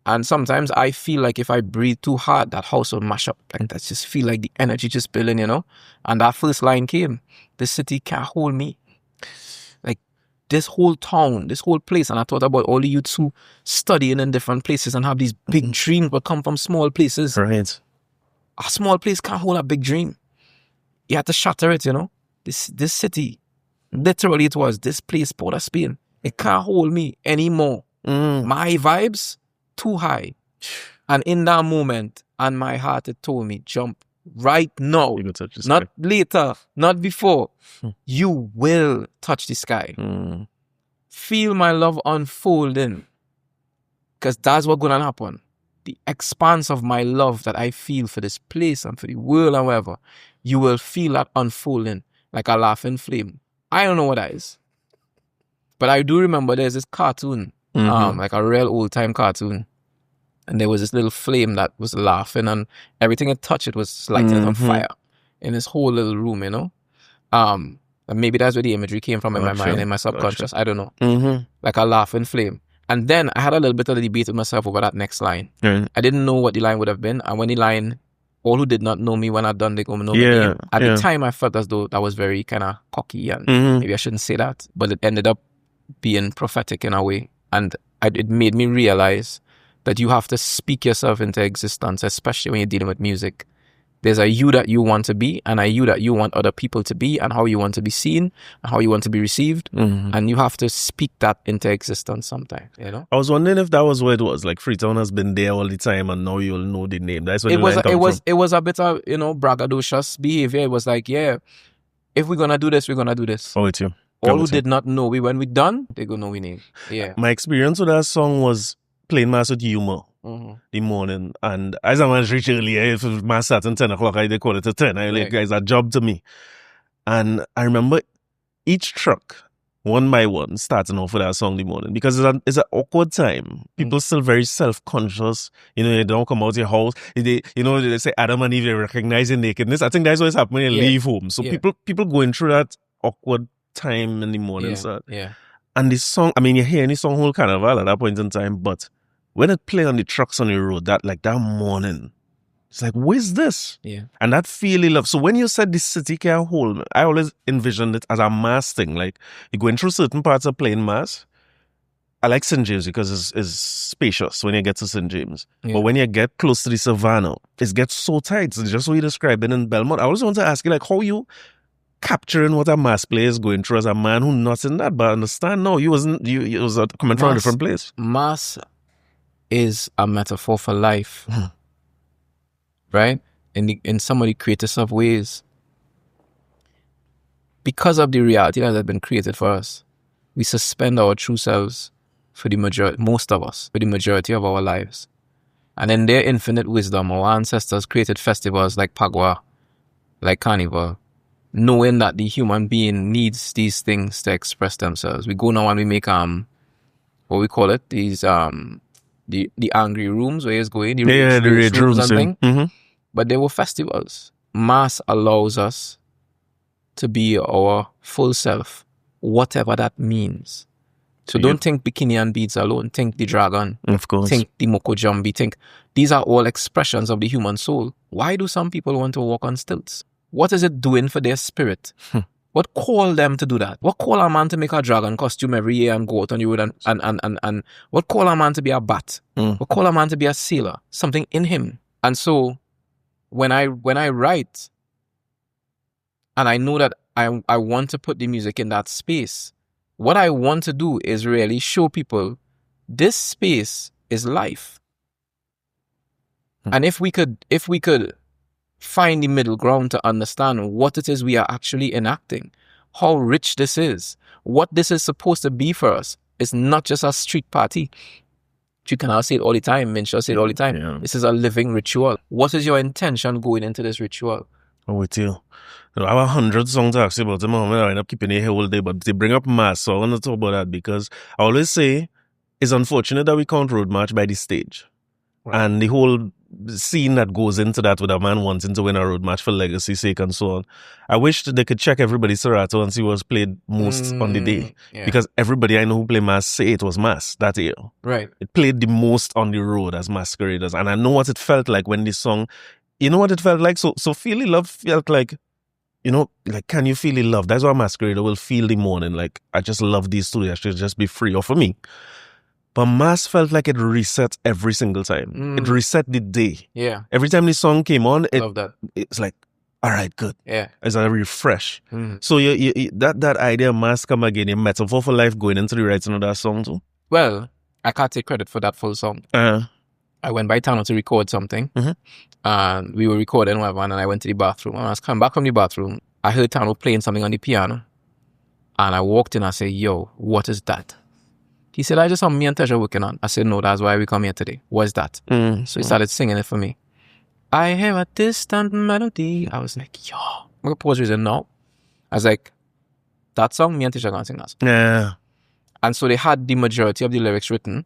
Speaker 2: And sometimes I feel like if I breathe too hard, that house will mash up. And I just feel like the energy just building, you know? And that first line came, "The city can't hold me." Like this whole town, this whole place. And I thought about all the youths who studying in different places and have these big dreams but come from small places.
Speaker 1: Right.
Speaker 2: A small place can't hold a big dream. You have to shatter it, you know? This city, literally it was, this place, Port of Spain, it can't hold me anymore. My vibes, too high. And in that moment, and my heart, it told me, jump right now. Not later, not before. You will touch the sky. Feel my love unfolding. Because that's what's going to happen. The expanse of my love that I feel for this place and for the world and whatever, you will feel that unfolding like a laughing flame. I don't know what that is. But I do remember there's this cartoon, like a real old-time cartoon. And there was this little flame that was laughing, and everything it touched, it was lighting on fire in this whole little room, you know? And maybe that's where the imagery came from in my mind, in my subconscious. I don't know. Like a laughing flame. And then I had a little bit of a debate with myself over that next line. I didn't know what the line would have been. And when the line, all who did not know me when I done, they go know me. At the time, I felt as though that was very kind of cocky, and maybe I shouldn't say that. But it ended up being prophetic in a way. And it made me realize that you have to speak yourself into existence, especially when you're dealing with music. There's a you that you want to be, and a you that you want other people to be, and how you want to be seen, and how you want to be received. And you have to speak that into existence sometimes, you know?
Speaker 1: I was wondering if that was what it was. Like Freetown has been there all the time, and now you'll know the name. That's what
Speaker 2: it was a bit of, you know, braggadocious behavior. It was like, yeah, if we're gonna do this, we're gonna do this.
Speaker 1: Oh, with you.
Speaker 2: All who did not know, when we done, they gonna know we name. Yeah.
Speaker 1: My experience with that song was playing mass with humor. The morning, and as I was reaching earlier, if mass at 10 o'clock, I did call it at 10. I like, guys, a job to me. And I remember each truck, one by one, starting off with that song the morning, because it's an awkward time. People still very self-conscious. You know, they don't come out of your house. They say Adam and Eve, they recognize your nakedness. I think that's what's happening when you leave home. So people going through that awkward time in the morning. And this song, I mean, you're hearing this song whole Carnival at that point in time, but when it play on the trucks on the road, that morning, it's like, where's this? And that feeling love. So when you said the city can't hold me, I always envisioned it as a mass thing. Like you're going through certain parts of playing mass. I like St. James because it's spacious when you get to St. James. But when you get close to the Savannah, it gets so tight. So just what you described it in Belmont. I always want to ask you, like, how you capturing what a mass player is going through as a man who not in that, but understand, no, you was coming from a different place.
Speaker 2: Mass is a metaphor for life, right? In some of the creators of ways, because of the reality that has been created for us, we suspend our true selves for the majority, most of us, for the majority of our lives. And in their infinite wisdom, our ancestors created festivals like Pagua, like Carnival, knowing that the human being needs these things to express themselves. We go now and we make what we call it, these the angry rooms where it's going, the rage rooms and thing. But they were festivals. Mass allows us to be our full self, whatever that means. So don't think bikini and beads alone. Think the dragon.
Speaker 1: Of course.
Speaker 2: Think the moko jambi. Think these are all expressions of the human soul. Why do some people want to walk on stilts? What is it doing for their spirit? What called them to do that? What called a man to make a dragon costume every year and go out on the road and what called a man to be a bat? What called a man to be a sailor? Something in him. And so when I write and I know that I want to put the music in that space, what I want to do is really show people this space is life. And if we could find the middle ground to understand what it is we are actually enacting, how rich this is, what this is supposed to be for us. It's not just a street party. You can say it all the time. Mincha say it all the time. Yeah. This is a living ritual. What is your intention going into this ritual?
Speaker 1: I'm with you. I have 100 songs to ask you about them. I end up keeping it here all day, but they bring up mass, so I want to talk about that because I always say it's unfortunate that we can't road march by the stage. Right. And the whole scene that goes into that with a man wanting to win a road match for legacy's sake and so on. I wish they could check everybody's Serato and see what was played most on the day.
Speaker 2: Yeah.
Speaker 1: Because everybody I know who play mass say it was mass that year.
Speaker 2: Right.
Speaker 1: It played the most on the road as masqueraders. And I know what it felt like when this song, you know what it felt like? So Feel the Love felt like, you know, like, can you feel the love? That's what a masquerader will feel the morning. Like, I just love these two. I should just be free. Or for me. But mass felt like it reset every single time. It reset the day.
Speaker 2: Yeah.
Speaker 1: Every time this song came on,
Speaker 2: Love that.
Speaker 1: it's like, all right, good.
Speaker 2: Yeah.
Speaker 1: It's a refresh. So you that idea of mass come again, a metaphor for life going into the writing of that song too.
Speaker 2: Well, I can't take credit for that full song. I went by town to record something. And we were recording whatever, and I went to the bathroom. And I was coming back from the bathroom, I heard Tano playing something on the piano. And I walked in and I said, yo, what is that? He said, I just saw me and Teja working on. I said, no, that's why we come here today. What's that? So he started singing it for me. I hear a distant melody. I was like, yo. I'm going to pause it now. I was like, that song, me and Teja are going to sing that song.
Speaker 1: Yeah.
Speaker 2: And so they had the majority of the lyrics written,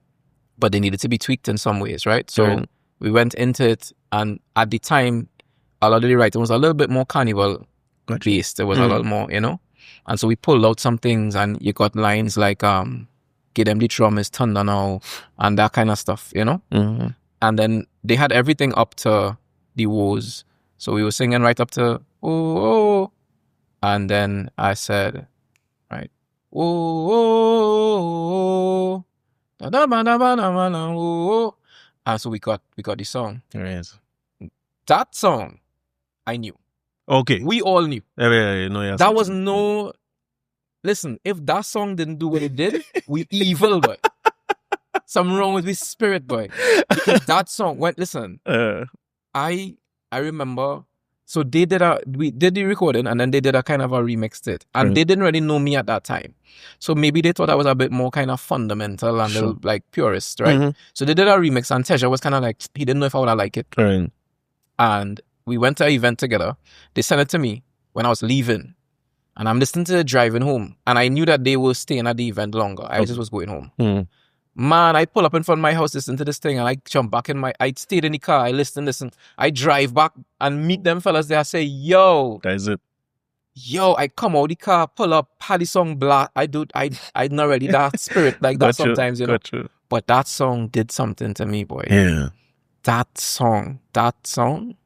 Speaker 2: but they needed to be tweaked in some ways, right? So we went into it, and at the time, a lot of the writing was a little bit more Carnival based. There was a lot more, you know? And so we pulled out some things, and you got lines like, give them the drum is thunder now, and that kind of stuff, you know? And then they had everything up to the woes. So we were singing right up to, oh. And then I said, right, oh. And so we got the song.
Speaker 1: Yes.
Speaker 2: That song, I knew.
Speaker 1: Okay.
Speaker 2: We all knew.
Speaker 1: Yeah.
Speaker 2: That was no... Listen, if that song didn't do what it did, we evil, boy. Something wrong with his spirit, boy. Because that song went, listen, I remember, so we did the recording, and then they did a kind of a remix to it. And they didn't really know me at that time. So maybe they thought I was a bit more kind of fundamental and like purist, right? So they did a remix, and Teja was kind of like, he didn't know if I would like it. And we went to an event together. They sent it to me when I was leaving. And I'm listening to it driving home. And I knew that they were staying at the event longer. I just was going home. Man, I pull up in front of my house, listen to this thing, and I jump back I stayed in the car, I listen. I drive back and meet them fellas there. I say, yo.
Speaker 1: That is it.
Speaker 2: Yo, I come out the car, pull up, had the song blast. I not really that spirit like that sometimes, you know. But that song did something to me, boy.
Speaker 1: Yeah.
Speaker 2: That song,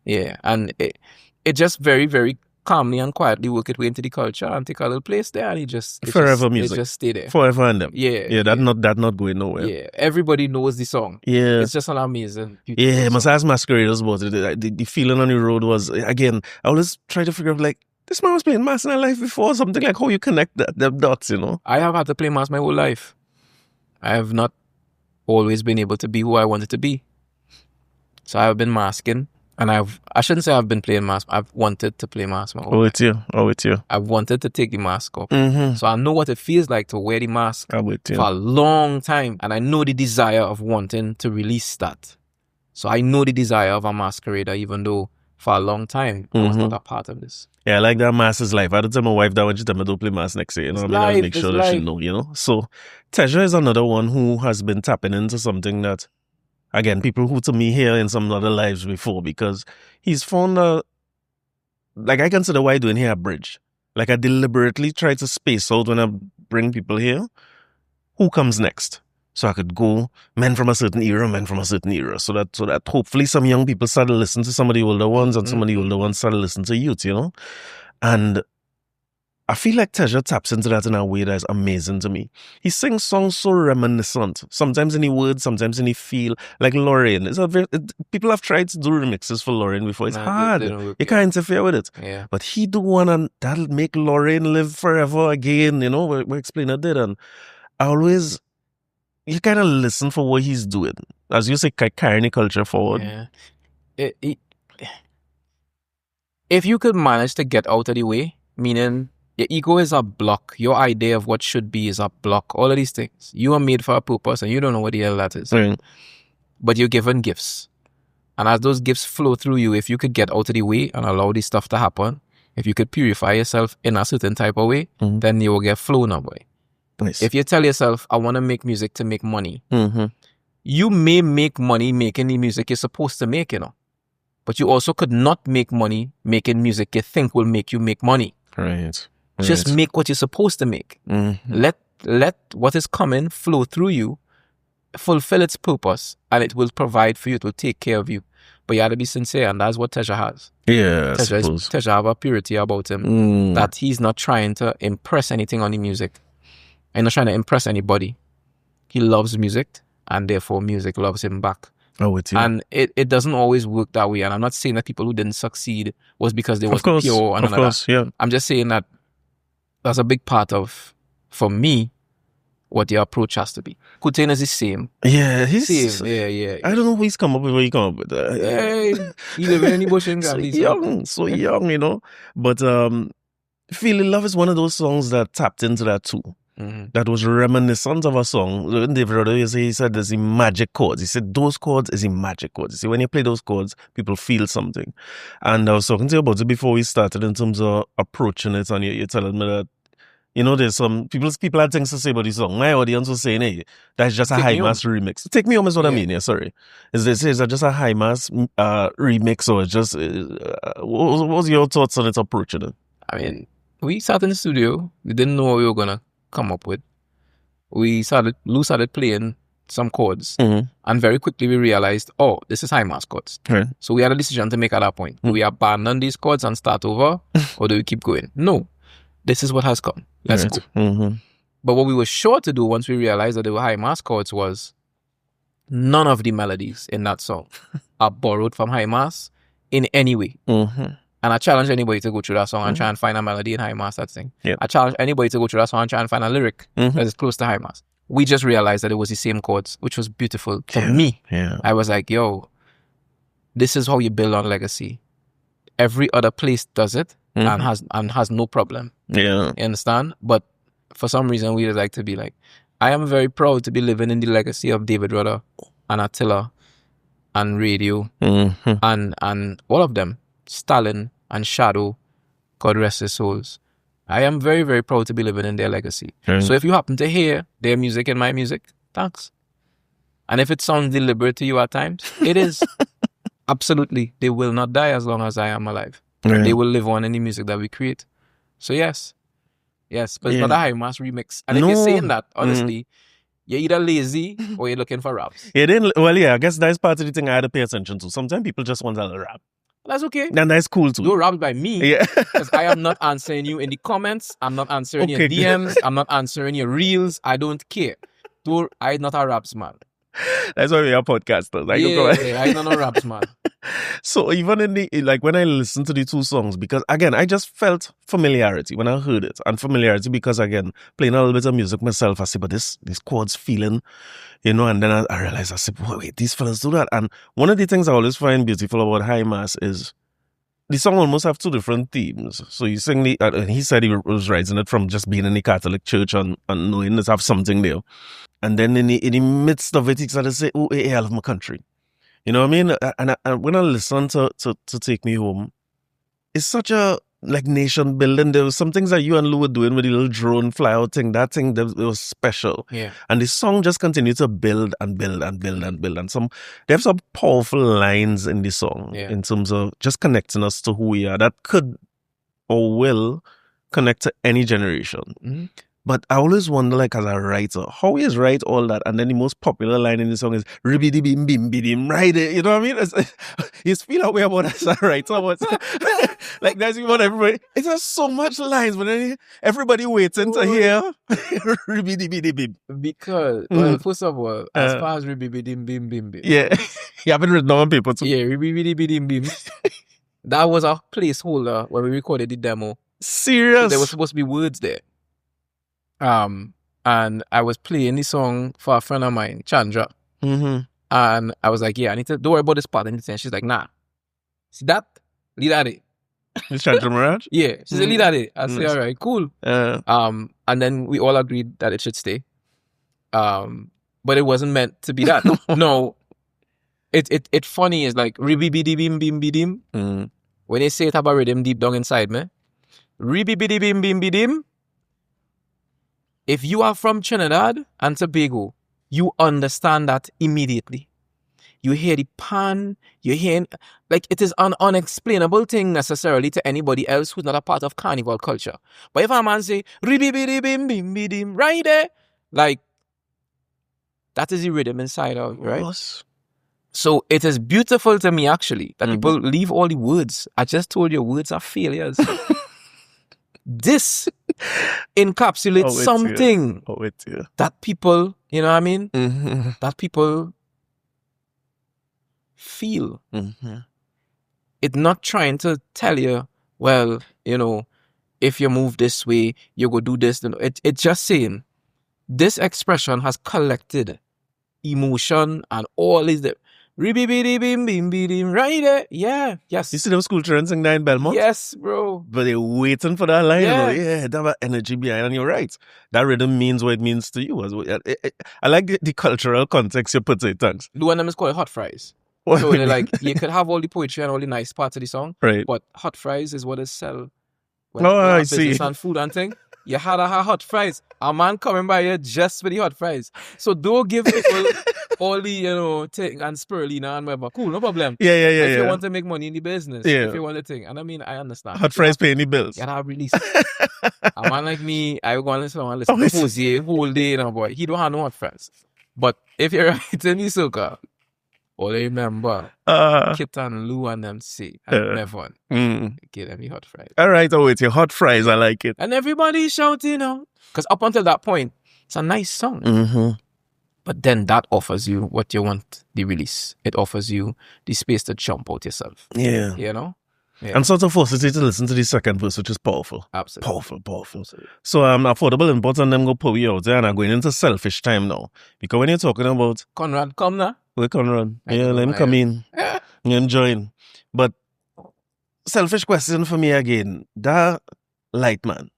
Speaker 2: yeah. And it just very, very calmly and quietly work its way into the culture and take a little place there, and it just stay there
Speaker 1: forever and them. That
Speaker 2: yeah.
Speaker 1: not going nowhere.
Speaker 2: Yeah, everybody knows the song.
Speaker 1: Yeah,
Speaker 2: it's just an amazing.
Speaker 1: Yeah, must ask masqueraders about it. The feeling on the road was, again, I always try to figure out, like, this man was playing mass in our life before, something like how you connect them dots, you know.
Speaker 2: I have had to play mass my whole life. I have not always been able to be who I wanted to be, so I have been masking. And I shouldn't say I've been playing mask. I've wanted to play mask.
Speaker 1: With you.
Speaker 2: I've wanted to take the mask off. So I know what it feels like to wear the mask for a long time. And I know the desire of wanting to release that. So I know the desire of a masquerader, even though for a long time I was not a part of this.
Speaker 1: Yeah, I like that mask is life. I had to tell my wife that when she told me don't play mask next year. You know, I make sure that she know, you know. So Teja is another one who has been tapping into something that, again, people who to me hear in some other lives before, because he's found like, I consider what I doing here a bridge. Like, I deliberately try to space out when I bring people here, who comes next. So I could go men from a certain era, so that hopefully some young people start to listen to some of the older ones, and some of the older ones start to listen to youth, you know? And I feel like Teja taps into that in a way that is amazing to me. He sings songs so reminiscent, sometimes in the words, sometimes in the feel, like Lorraine. People have tried to do remixes for Lorraine before. It's hard. You can't interfere with it.
Speaker 2: Yeah.
Speaker 1: But he do one, and that'll make Lorraine live forever again, you know, we explain did. And I always, you kind of listen for what he's doing. As you say, carrying the culture forward.
Speaker 2: Yeah. If you could manage to get out of the way, meaning your ego is a block. Your idea of what should be is a block. All of these things. You are made for a purpose, and you don't know what the hell that is. But you're given gifts. And as those gifts flow through you, if you could get out of the way and allow this stuff to happen, if you could purify yourself in a certain type of way, then you will get flown up, boy.
Speaker 1: Nice.
Speaker 2: If you tell yourself, I want to make music to make money, you may make money making the music you're supposed to make, but you also could not make money making music you think will make you make money.
Speaker 1: Right.
Speaker 2: Just make what you're supposed to make. Let what is coming flow through you, fulfill its purpose, and it will provide for you. It will take care of you. But you have to be sincere, and that's what Teja has.
Speaker 1: Yeah,
Speaker 2: Teja have a purity about him that he's not trying to impress anything on the music. He's not trying to impress anybody. He loves music, and therefore music loves him back.
Speaker 1: Oh, with you.
Speaker 2: And it doesn't always work that way. And I'm not saying that people who didn't succeed was because they wasn't pure.
Speaker 1: Of course, yeah.
Speaker 2: I'm just saying that that's a big part of, for me, what your approach has to be. Coutain is the same.
Speaker 1: Yeah, he's
Speaker 2: same. Yeah.
Speaker 1: I don't know who he's come up with. What he come up with?
Speaker 2: He live in any bush and
Speaker 1: so young, But "Feeling Love" is one of those songs that tapped into that too. That was reminiscent of a song. David Rodder, he said there's the magic chords. He said those chords is the magic chords. You see, when you play those chords, people feel something. And I was talking to you about it before we started in terms of approaching it, and you're telling me that, there's some people had things to say about this song. My audience was saying, hey, that's just a high mass remix. Take Me Home is what I mean. Yeah, sorry. Is that just a high mass remix, or just what was your thoughts on it approaching it?
Speaker 2: I mean, we sat in the studio. We didn't know what we were gonna come up with. Lou started playing some chords, and very quickly we realized, oh, this is high mass chords.
Speaker 1: Right.
Speaker 2: So we had a decision to make at that point. Do we abandon these chords and start over, or do we keep going? No. This is what has come. Let's go. But what we were sure to do once we realized that they were high mass chords was none of the melodies in that song are borrowed from high mass in any way. And I challenge anybody to go through that song and try and find a melody in high mass, that thing.
Speaker 1: Yeah.
Speaker 2: I challenge anybody to go through that song and try and find a lyric that is close to high mass. We just realized that it was the same chords, which was beautiful to me.
Speaker 1: Yeah.
Speaker 2: I was like, yo, this is how you build on legacy. Every other place does it. And has no problem.
Speaker 1: Yeah.
Speaker 2: You understand? But for some reason, we would like to be like, I am very proud to be living in the legacy of David Rodder and Attila and Radio and all of them, Stalin and Shadow, God rest their souls. I am very, very proud to be living in their legacy. So if you happen to hear their music and my music, thanks. And if it sounds deliberate to you at times, it is. Absolutely. They will not die as long as I am alive. Right. They will live on in the music that we create. So yes, but it's not a high mass remix. And if you're saying that, honestly, you're either lazy or you're looking for raps.
Speaker 1: I guess that's part of the thing I had to pay attention to. Sometimes people just want a rap.
Speaker 2: That's okay.
Speaker 1: And that's cool too.
Speaker 2: Do raps by me. Because I am not answering you in the comments. I'm not answering your DMs. I'm not answering your reels. I don't care. I'm not a raps man.
Speaker 1: That's why we are podcasters.
Speaker 2: I'm not a raps man.
Speaker 1: So even when I listened to the two songs, because again, I just felt familiarity when I heard it, and familiarity because again, playing a little bit of music myself, I said, but this chords feeling, and then I realized, I said, wait, these fellas do that. And one of the things I always find beautiful about high mass is the song almost have two different themes. So you sing and he said he was writing it from just being in the Catholic church and knowing it have something there. And then in the midst of it, he started to say, oh, I love my country. You know what I mean? And when I listen to Take Me Home, it's such a nation building. There was some things that you and Lou were doing with the little drone fly out thing. That thing that was special.
Speaker 2: Yeah.
Speaker 1: And the song just continued to build and build and build and build. And they have some powerful lines in the song in terms of just connecting us to who we are. That could or will connect to any generation. But I always wonder, as a writer, how he is write all that, and then the most popular line in the song is "Ribidi bim bim bidim," right? You know what I mean? You feel that way about as a writer, but that's what everybody. It has so much lines, but then everybody waiting to hear "Ribidi bidim bim."
Speaker 2: Because first of all, as far as "Ribidi bim bim bim,"
Speaker 1: you haven't written on paper too.
Speaker 2: Yeah, "Ribidi bim bim." That was a placeholder when we recorded the demo.
Speaker 1: Serious?
Speaker 2: There was supposed to be words there. And I was playing the song for a friend of mine, Chandra. And I was like, I need to, don't worry about this part. And she's like, nah. See that? Lead at it.
Speaker 1: It's Chandra Mirage?
Speaker 2: Yeah. She said, lead at it. I said, all right, cool. And then we all agreed that it should stay. But it wasn't meant to be that. No. It funny is like, ribibidi bim bim bidim. When they say it have a rhythm deep down inside me, ribibidi bim bim bidim. If you are from Trinidad and Tobago, you understand that immediately. You hear the pan, you hear, like, it is an unexplainable thing necessarily to anybody else who's not a part of Carnival culture. But if a man say, "Ribibidibim, right there," like, that is the rhythm inside of, right?
Speaker 1: Yes.
Speaker 2: So it is beautiful to me, actually, that people leave all the words. I just told you, words are failures. This encapsulates something that people, you know what I mean? That people feel. It's not trying to tell you, well, you know, if you move this way, you go do this. It's just saying, this expression has collected emotion and all is the right there. Yeah, yes.
Speaker 1: You see those school children sing that in Belmont?
Speaker 2: Yes, bro.
Speaker 1: But they're waiting for that line. Yeah, that have energy behind, and you're right. That rhythm means what it means to you as well. I like the cultural context you put it. Thanks.
Speaker 2: The one of them is called hot fries. So they're like, you could have all the poetry and all the nice parts of the song,
Speaker 1: right?
Speaker 2: But hot fries is what is sell.
Speaker 1: I see.
Speaker 2: And food and thing. You had a hot fries. A man coming by here just for the hot fries. So don't give people all the, you know, thing and spirulina and whatever. Cool, no problem.
Speaker 1: Yeah.
Speaker 2: If you want to make money in the business, if you want to thing. And I mean, I understand.
Speaker 1: Hot fries paying the bills.
Speaker 2: You have release. A man like me, I go and listen to Jose whole day, you know, boy. He don't have no hot fries. But if you're writing the Soca, all I remember, Coutain, Lou and them say, and never give them the hot fries.
Speaker 1: All right, it's your hot fries. I like it.
Speaker 2: And everybody's shouting, you know, because up until that point, it's a nice song. But then that offers you what you want, the release. It offers you the space to jump out yourself.
Speaker 1: Yeah.
Speaker 2: You know? Yeah.
Speaker 1: And sort of forces you to listen to the second verse, which is powerful.
Speaker 2: Absolutely.
Speaker 1: Powerful.
Speaker 2: Absolutely.
Speaker 1: So affordable imports and them go pull you out there, and I'm going into selfish time now. Because when you're talking about
Speaker 2: Conrad, come now.
Speaker 1: We're Conrad. Yeah, let him come in. You enjoying. But selfish question for me again. That Light Man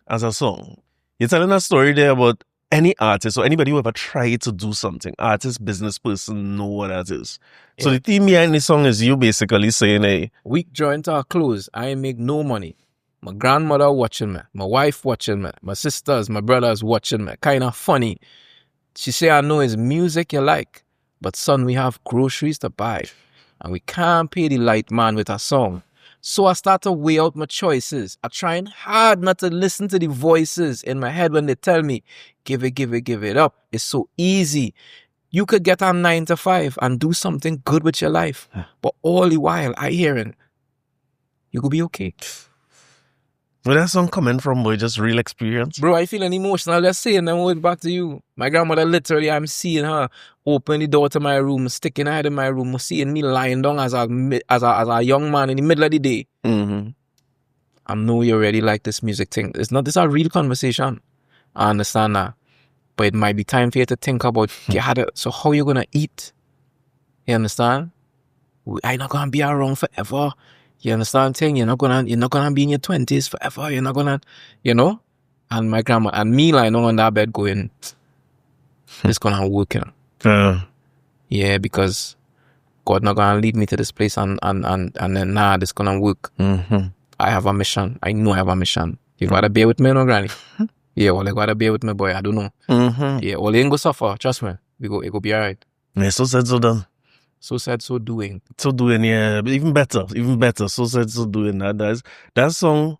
Speaker 1: as a song. You're telling a story there about any artist or anybody who ever tried to do something. Artist, business person, know what that is. Yeah. So the theme behind the song is you basically saying, hey,
Speaker 2: week joint our clothes. I make no money. My grandmother watching me. My wife watching me. My sisters, my brothers watching me. Kind of funny. She say, I know it's music you like, but son, we have groceries to buy. And we can't pay the Light Man with a song. So I start to weigh out my choices. I'm trying hard not to listen to the voices in my head when they tell me, give it up. It's so easy. You could get on 9 to 5 and do something good with your life. But all the while, I hearing, you could be okay.
Speaker 1: Where that song coming from, boy? Just real experience?
Speaker 2: Bro, I feeling emotional. Let's say, and then we'll back to you. My grandmother, literally, I'm seeing her open the door to my room, sticking her head in my room, seeing me lying down as a young man in the middle of the day. I know you already like this music thing. This is a real conversation. I understand that. But it might be time for you to think about, so how you going to eat? You understand? I'm not going to be around forever. You understand thing? You're not gonna be in your 20s forever. You're not gonna, you know? And my grandma and me lying on that bed going, it's gonna work, you know? Yeah, because God not gonna lead me to this place and then this gonna work. I have a mission. I know I have a mission. You gotta bear with me, no granny. Yeah, well, you gotta bear with me, boy. I don't know. Yeah, well, you ain't go suffer. Trust me. It go be alright.
Speaker 1: Yeah, so said, so done.
Speaker 2: So said, so doing.
Speaker 1: So doing, yeah. But even better. So said, so doing. That song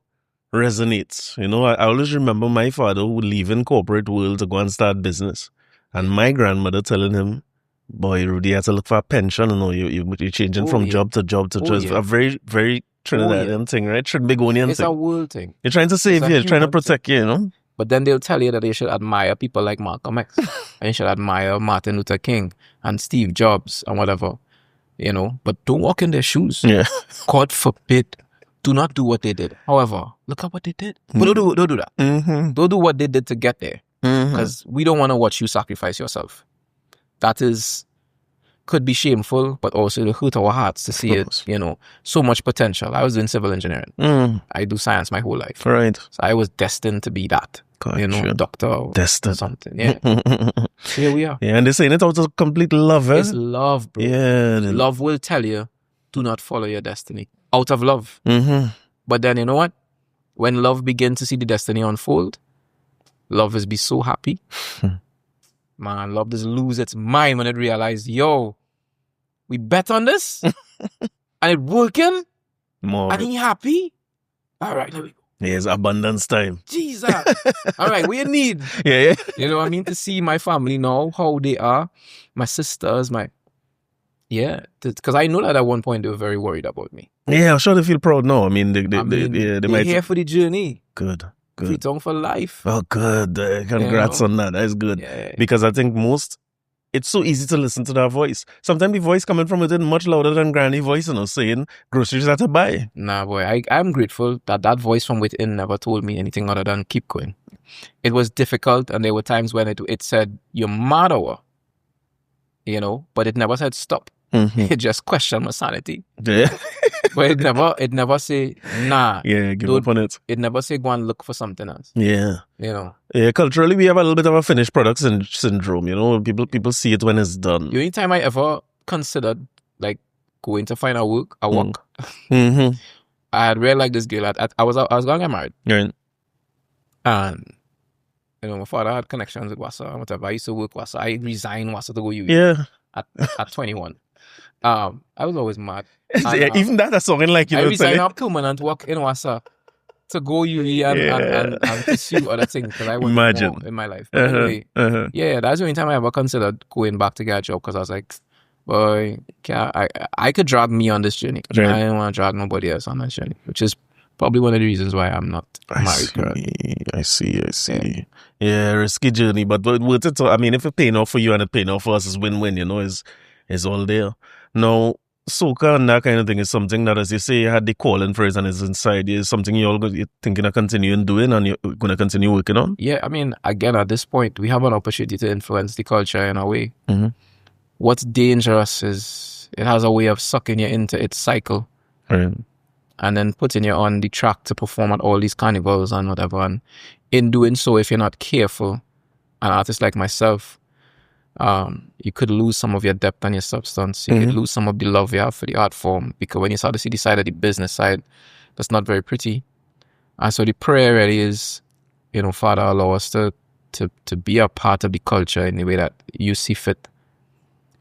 Speaker 1: resonates. You know, I always remember my father who would leave in corporate world to go and start business. And my grandmother telling him, boy, Rudy, you have to look for a pension. You know, you're changing from job to job to job. A very, very Trinidadian thing, right? Trinbagonian thing.
Speaker 2: It's a world thing.
Speaker 1: You're trying to save you. You're trying to protect you, you know?
Speaker 2: But then they'll tell you that you should admire people like Malcolm X. And you should admire Martin Luther King and Steve Jobs and whatever, you know. But don't walk in their shoes.
Speaker 1: Yeah.
Speaker 2: God forbid. Do not do what they did. However, look at what they did. But don't do that. Don't do what they did to get there. Because we don't want to watch you sacrifice yourself. That could be shameful, but also it'll hurt our hearts to see it, you know, so much potential. I was doing civil engineering. I do science my whole life.
Speaker 1: Right.
Speaker 2: So I was destined to be that.
Speaker 1: God,
Speaker 2: you know,
Speaker 1: sure.
Speaker 2: doctor or
Speaker 1: destined.
Speaker 2: something. Yeah. Here we are.
Speaker 1: Yeah, and they're saying it out of complete love, eh?
Speaker 2: It's love, bro.
Speaker 1: Yeah.
Speaker 2: Love will tell you, do not follow your destiny. Out of love. But then, you know what? When love begins to see the destiny unfold, love is be so happy. Man, love just lose its mind when it realized, yo, we bet on this and it working
Speaker 1: More.
Speaker 2: and he happy. All right, there we go.
Speaker 1: Yes, abundance time.
Speaker 2: Jesus. All right, we in need.
Speaker 1: Yeah.
Speaker 2: You know what I mean? To see my family now, how they are, my sisters, because I know that at one point they were very worried about me.
Speaker 1: Yeah, I'm sure they feel proud now. I mean, they
Speaker 2: they're
Speaker 1: might...
Speaker 2: here for the journey.
Speaker 1: Good.
Speaker 2: Freetown for life.
Speaker 1: Oh, good. Congrats on that. That's good.
Speaker 2: Yeah.
Speaker 1: Because I think it's so easy to listen to that voice. Sometimes the voice coming from within much louder than granny voice, saying groceries are to buy.
Speaker 2: Nah, boy, I'm grateful that voice from within never told me anything other than keep going. It was difficult, and there were times when it said, you're mad or what? But it never said stop.
Speaker 1: Mm-hmm.
Speaker 2: It just questioned my sanity.
Speaker 1: Yeah.
Speaker 2: But it never say, nah.
Speaker 1: Yeah, give up on it.
Speaker 2: It never say, go and look for something else.
Speaker 1: Yeah.
Speaker 2: Yeah,
Speaker 1: culturally, we have a little bit of a finished product syndrome, People see it when it's done.
Speaker 2: The only time I ever considered, like, going to find a work,
Speaker 1: Mm-hmm.
Speaker 2: I had read, like, this girl, I was going to get married.
Speaker 1: Right.
Speaker 2: And, my father had connections with Wassa and whatever. I used to work Wassa. I resigned Wassa to go UAE.
Speaker 1: Yeah.
Speaker 2: At 21. I was always mad.
Speaker 1: And, even that's something like,
Speaker 2: I resigned up permanent work in Wassa to go UAE and pursue other things because I wanted more in my life. But anyway, that's the only time I ever considered going back to get a job because I was like, boy, I could drag me on this journey. Right. I didn't want to drag nobody else on that journey, which is probably one of the reasons why I'm not married.
Speaker 1: I see. Yeah, risky journey, but worth it. I mean, if it's paying off for you and it's paying off for us, it's win-win, it's all there. Now, soca and that kind of thing is something that, as you say, you had the calling for it and it's inside you. It's something you're thinking of continuing doing and you're going to continue working on?
Speaker 2: Yeah, I mean, again, at this point, we have an opportunity to influence the culture in a way.
Speaker 1: Mm-hmm.
Speaker 2: What's dangerous is it has a way of sucking you into its cycle.
Speaker 1: Right.
Speaker 2: And then putting you on the track to perform at all these carnivals and whatever. And in doing so, if you're not careful, an artist like myself, you could lose some of your depth and your substance. You could lose some of the love you have for the art form, because when you start to see the side of the business side, that's not very pretty. And so the prayer really is, Father, allow us to be a part of the culture in the way that you see fit,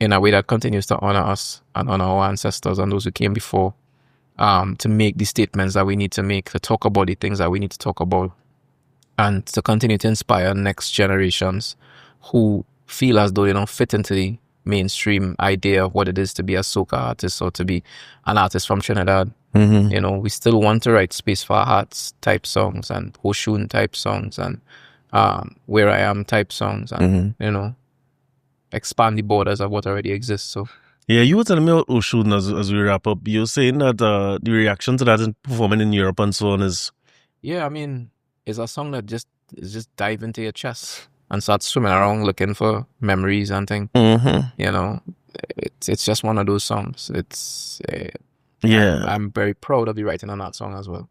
Speaker 2: in a way that continues to honor us and honor our ancestors and those who came before, to make the statements that we need to make, to talk about the things that we need to talk about, and to continue to inspire next generations who feel as though they don't fit into the mainstream idea of what it is to be a soca artist or to be an artist from Trinidad.
Speaker 1: Mm-hmm.
Speaker 2: We still want to write Space for Our Hearts type songs and Oshun type songs and Where I Am type songs and, expand the borders of what already exists. So.
Speaker 1: Yeah, you were telling me about Oshun as we wrap up. You're saying that the reaction to that in performing in Europe and so on is... Yeah,
Speaker 2: I mean, it's a song that just dive into your chest and start swimming around looking for memories and things.
Speaker 1: Mm-hmm.
Speaker 2: It's just one of those songs. I'm very proud of you writing on that song as well.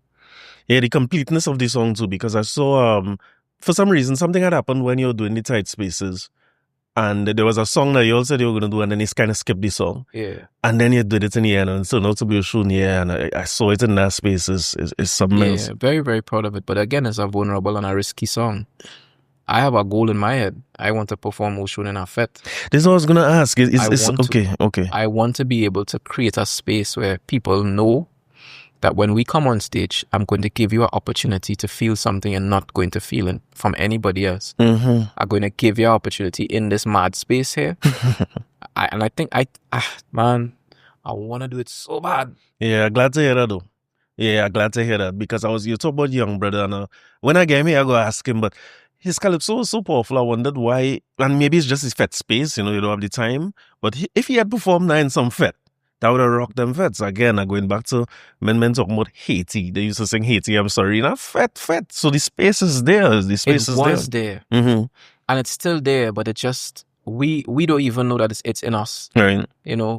Speaker 1: Yeah, the completeness of the song too, because I saw, for some reason, something had happened when you were doing the tight spaces. And there was a song that you all said you were going to do, and then you kind of skipped the song.
Speaker 2: Yeah.
Speaker 1: And then you did it in the end, and so now to be Oshun, and I saw it in that space is something else.
Speaker 2: Yeah, very, very proud of it. But again, it's a vulnerable and a risky song. I have a goal in my head. I want to perform Oshun in a fete.
Speaker 1: This is what I was going to ask. Okay.
Speaker 2: I want to be able to create a space where people know that when we come on stage, I'm going to give you an opportunity to feel something you're not going to feel it from anybody else.
Speaker 1: Mm-hmm.
Speaker 2: I'm going to give you an opportunity in this mad space here. I think I want to do it so bad.
Speaker 1: Yeah, glad to hear that though. Yeah, glad to hear that, because you talk about young brother, and when I get him here, I go ask him, but his calypso was so powerful. I wondered why, and maybe it's just his fete space, you don't have the time. But if he had performed now in some fete, that would have rocked them fetes. Again, I'm going back to men talking about Haiti. They used to sing Haiti, I'm sorry, fete. So the space is there.
Speaker 2: It was there.
Speaker 1: Mm-hmm.
Speaker 2: And it's still there, but it just, we don't even know that it's in us.
Speaker 1: Right.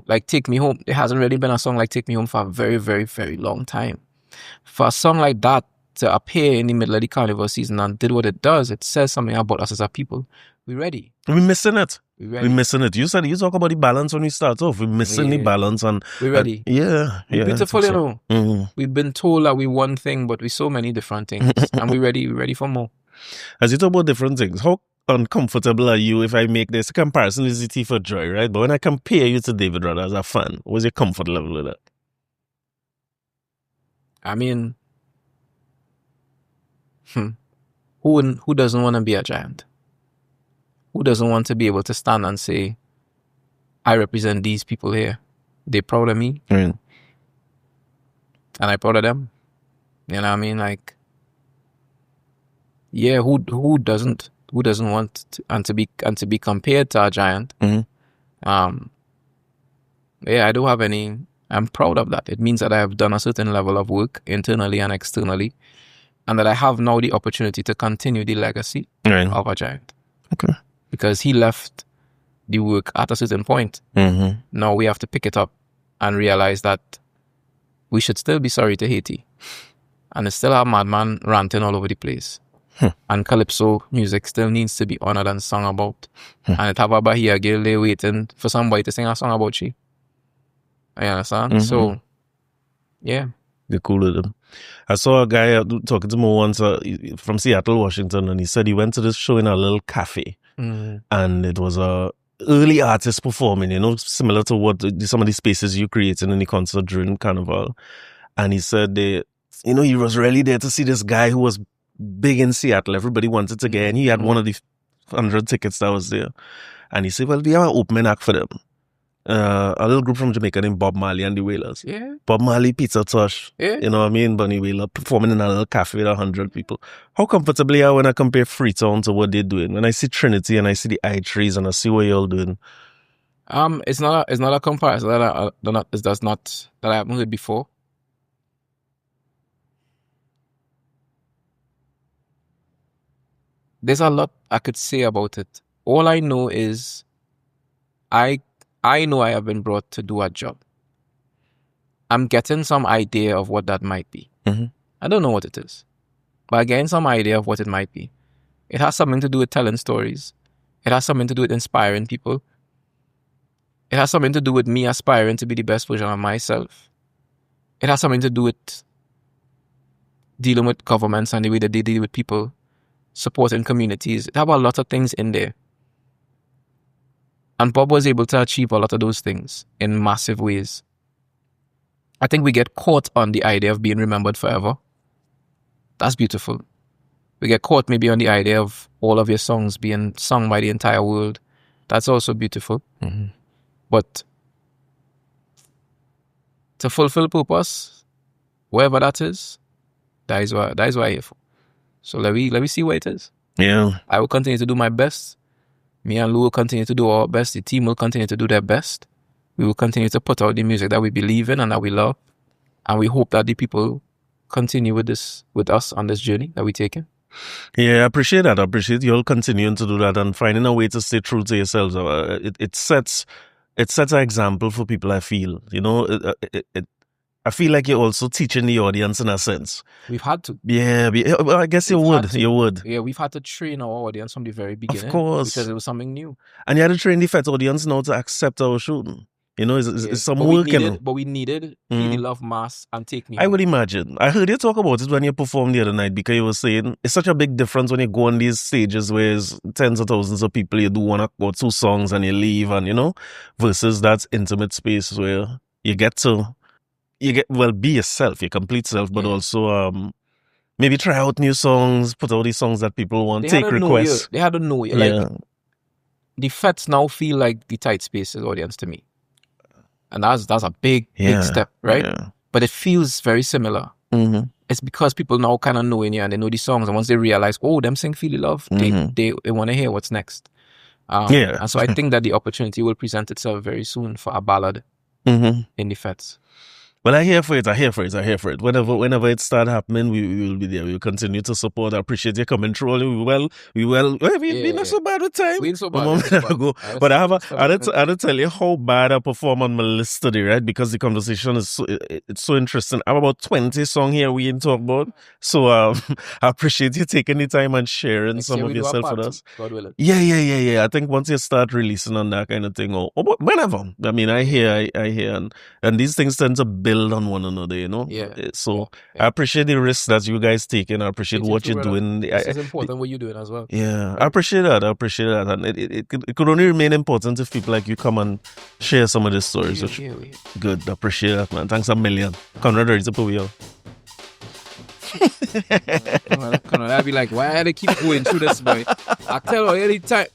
Speaker 2: Like Take Me Home. It hasn't really been a song like Take Me Home for a very, very, very long time. For a song like that to appear in the middle of the carnival season and did what it does, it says something about us as a people. We're ready.
Speaker 1: We're missing it.
Speaker 2: We're
Speaker 1: missing it. You talk about the balance when we start off. We're missing the balance, and
Speaker 2: we're ready.
Speaker 1: We're
Speaker 2: beautiful,
Speaker 1: so. Mm-hmm.
Speaker 2: We've been told that we one thing, but we so many different things, and we're ready. We're ready for more.
Speaker 1: As you talk about different things, how uncomfortable are you if I make this comparison? Is it for joy, right? But when I compare you to David Rudder as a fan, what's your comfort level with that?
Speaker 2: I mean, who doesn't want to be a giant? Who doesn't want to be able to stand and say, I represent these people here. They're proud of me.
Speaker 1: Mm.
Speaker 2: And I'm proud of them. You know what I mean? Like, yeah, who doesn't? Who doesn't want to be compared to a giant?
Speaker 1: Mm-hmm.
Speaker 2: Yeah, I don't have any. I'm proud of that. It means that I have done a certain level of work internally and externally, and that I have now the opportunity to continue the legacy of a giant.
Speaker 1: Okay.
Speaker 2: Because he left the work at a certain point.
Speaker 1: Mm-hmm.
Speaker 2: Now we have to pick it up and realize that we should still be sorry to Haiti. And it's still a madman ranting all over the place. And Calypso music still needs to be honored and sung about. And it have a Bahia girl there waiting for somebody to sing a song about she. You understand?
Speaker 1: Mm-hmm.
Speaker 2: So, yeah.
Speaker 1: They're cool with them. I saw a guy talking to me once from Seattle, Washington, and he said he went to this show in a little cafe.
Speaker 2: Mm-hmm.
Speaker 1: And it was a early artist performing, similar to what some of the spaces you created in the concert during Carnival. And he said he was really there to see this guy who was big in Seattle. Everybody wanted to get, and he had one of the 100 tickets that was there. And he said, well, we have an opening act for them. A little group from Jamaica named Bob Marley and the Wailers.
Speaker 2: Yeah.
Speaker 1: Bob Marley, Peter Tosh,
Speaker 2: Yeah.
Speaker 1: you know what I mean? Bunny Wailer performing in a little cafe with 100 people. How comfortable are you when I compare Freetown to what they're doing? When I see Trinity and I see the I-Trees and I see what y'all doing.
Speaker 2: It's not a comparison that I haven't heard before. There's a lot I could say about it. All I know is I know I have been brought to do a job. I'm getting some idea of what that might be.
Speaker 1: Mm-hmm.
Speaker 2: I don't know what it is, but I'm getting some idea of what it might be. It has something to do with telling stories. It has something to do with inspiring people. It has something to do with me aspiring to be the best version of myself. It has something to do with dealing with governments and the way that they deal with people, supporting communities. It have a lot of things in there. And Bob was able to achieve a lot of those things in massive ways. I think we get caught on the idea of being remembered forever. That's beautiful. We get caught maybe on the idea of all of your songs being sung by the entire world. That's also beautiful.
Speaker 1: Mm-hmm.
Speaker 2: But to fulfill purpose, wherever that is what I'm here for. So let me see what it is.
Speaker 1: Yeah.
Speaker 2: I will continue to do my best. Me and Lou will continue to do our best. The team will continue to do their best. We will continue to put out the music that we believe in and that we love. And we hope that the people continue with us on this journey that we're taking.
Speaker 1: Yeah, I appreciate that. I appreciate you all continuing to do that and finding a way to stay true to yourselves. It sets an example for people, I feel. I feel like you're also teaching the audience in a sense.
Speaker 2: We've had to.
Speaker 1: Yeah, well, I guess you would.
Speaker 2: Yeah, we've had to train our audience from the very beginning.
Speaker 1: Of course.
Speaker 2: Because it was something new.
Speaker 1: And you had to train the fet audience now to accept our shooting. It's some work.
Speaker 2: But we needed the love mass and take me.
Speaker 1: I would imagine. I heard you talk about it when you performed the other night because you were saying it's such a big difference when you go on these stages where it's tens of thousands of people, you do one or two songs and you leave and, versus that intimate space where you get, be yourself, your complete self, but also maybe try out new songs, put out these songs that people want, take requests.
Speaker 2: They had to know you. Like, the fets now feel like the tight spaces audience to me. And that's a big step, right? Yeah. But it feels very similar.
Speaker 1: Mm-hmm.
Speaker 2: It's because people now kind of know in you and they know the songs. And once they realize, them sing Feel the Love, they want to hear what's next. And so I think that the opportunity will present itself very soon for a ballad in the fets.
Speaker 1: Well, I hear for it. Whenever it start happening, we will be there. We will continue to support. I appreciate you coming through. We've been not so bad with time.
Speaker 2: We're so bad.
Speaker 1: But I had to tell you how bad I perform on my list today, right? Because the conversation is it's so interesting. I have about 20 songs here we can talk about. So I appreciate you taking the time and sharing some of yourself with us.
Speaker 2: God willing.
Speaker 1: Yeah. I think once you start releasing on that kind of thing, or whenever. I mean, I hear, and these things tend to build build on one another, you know?
Speaker 2: Yeah.
Speaker 1: So I appreciate the risks that you guys taking. I appreciate what you're doing.
Speaker 2: This is important what you're doing as well.
Speaker 1: Yeah, I appreciate that. And it could only remain important if people like you come and share some of these stories. Good. I appreciate that, man. Thanks a million. Conrad, ready to put you out.
Speaker 2: I'd be like, why do they keep going through this, boy? I tell you anytime.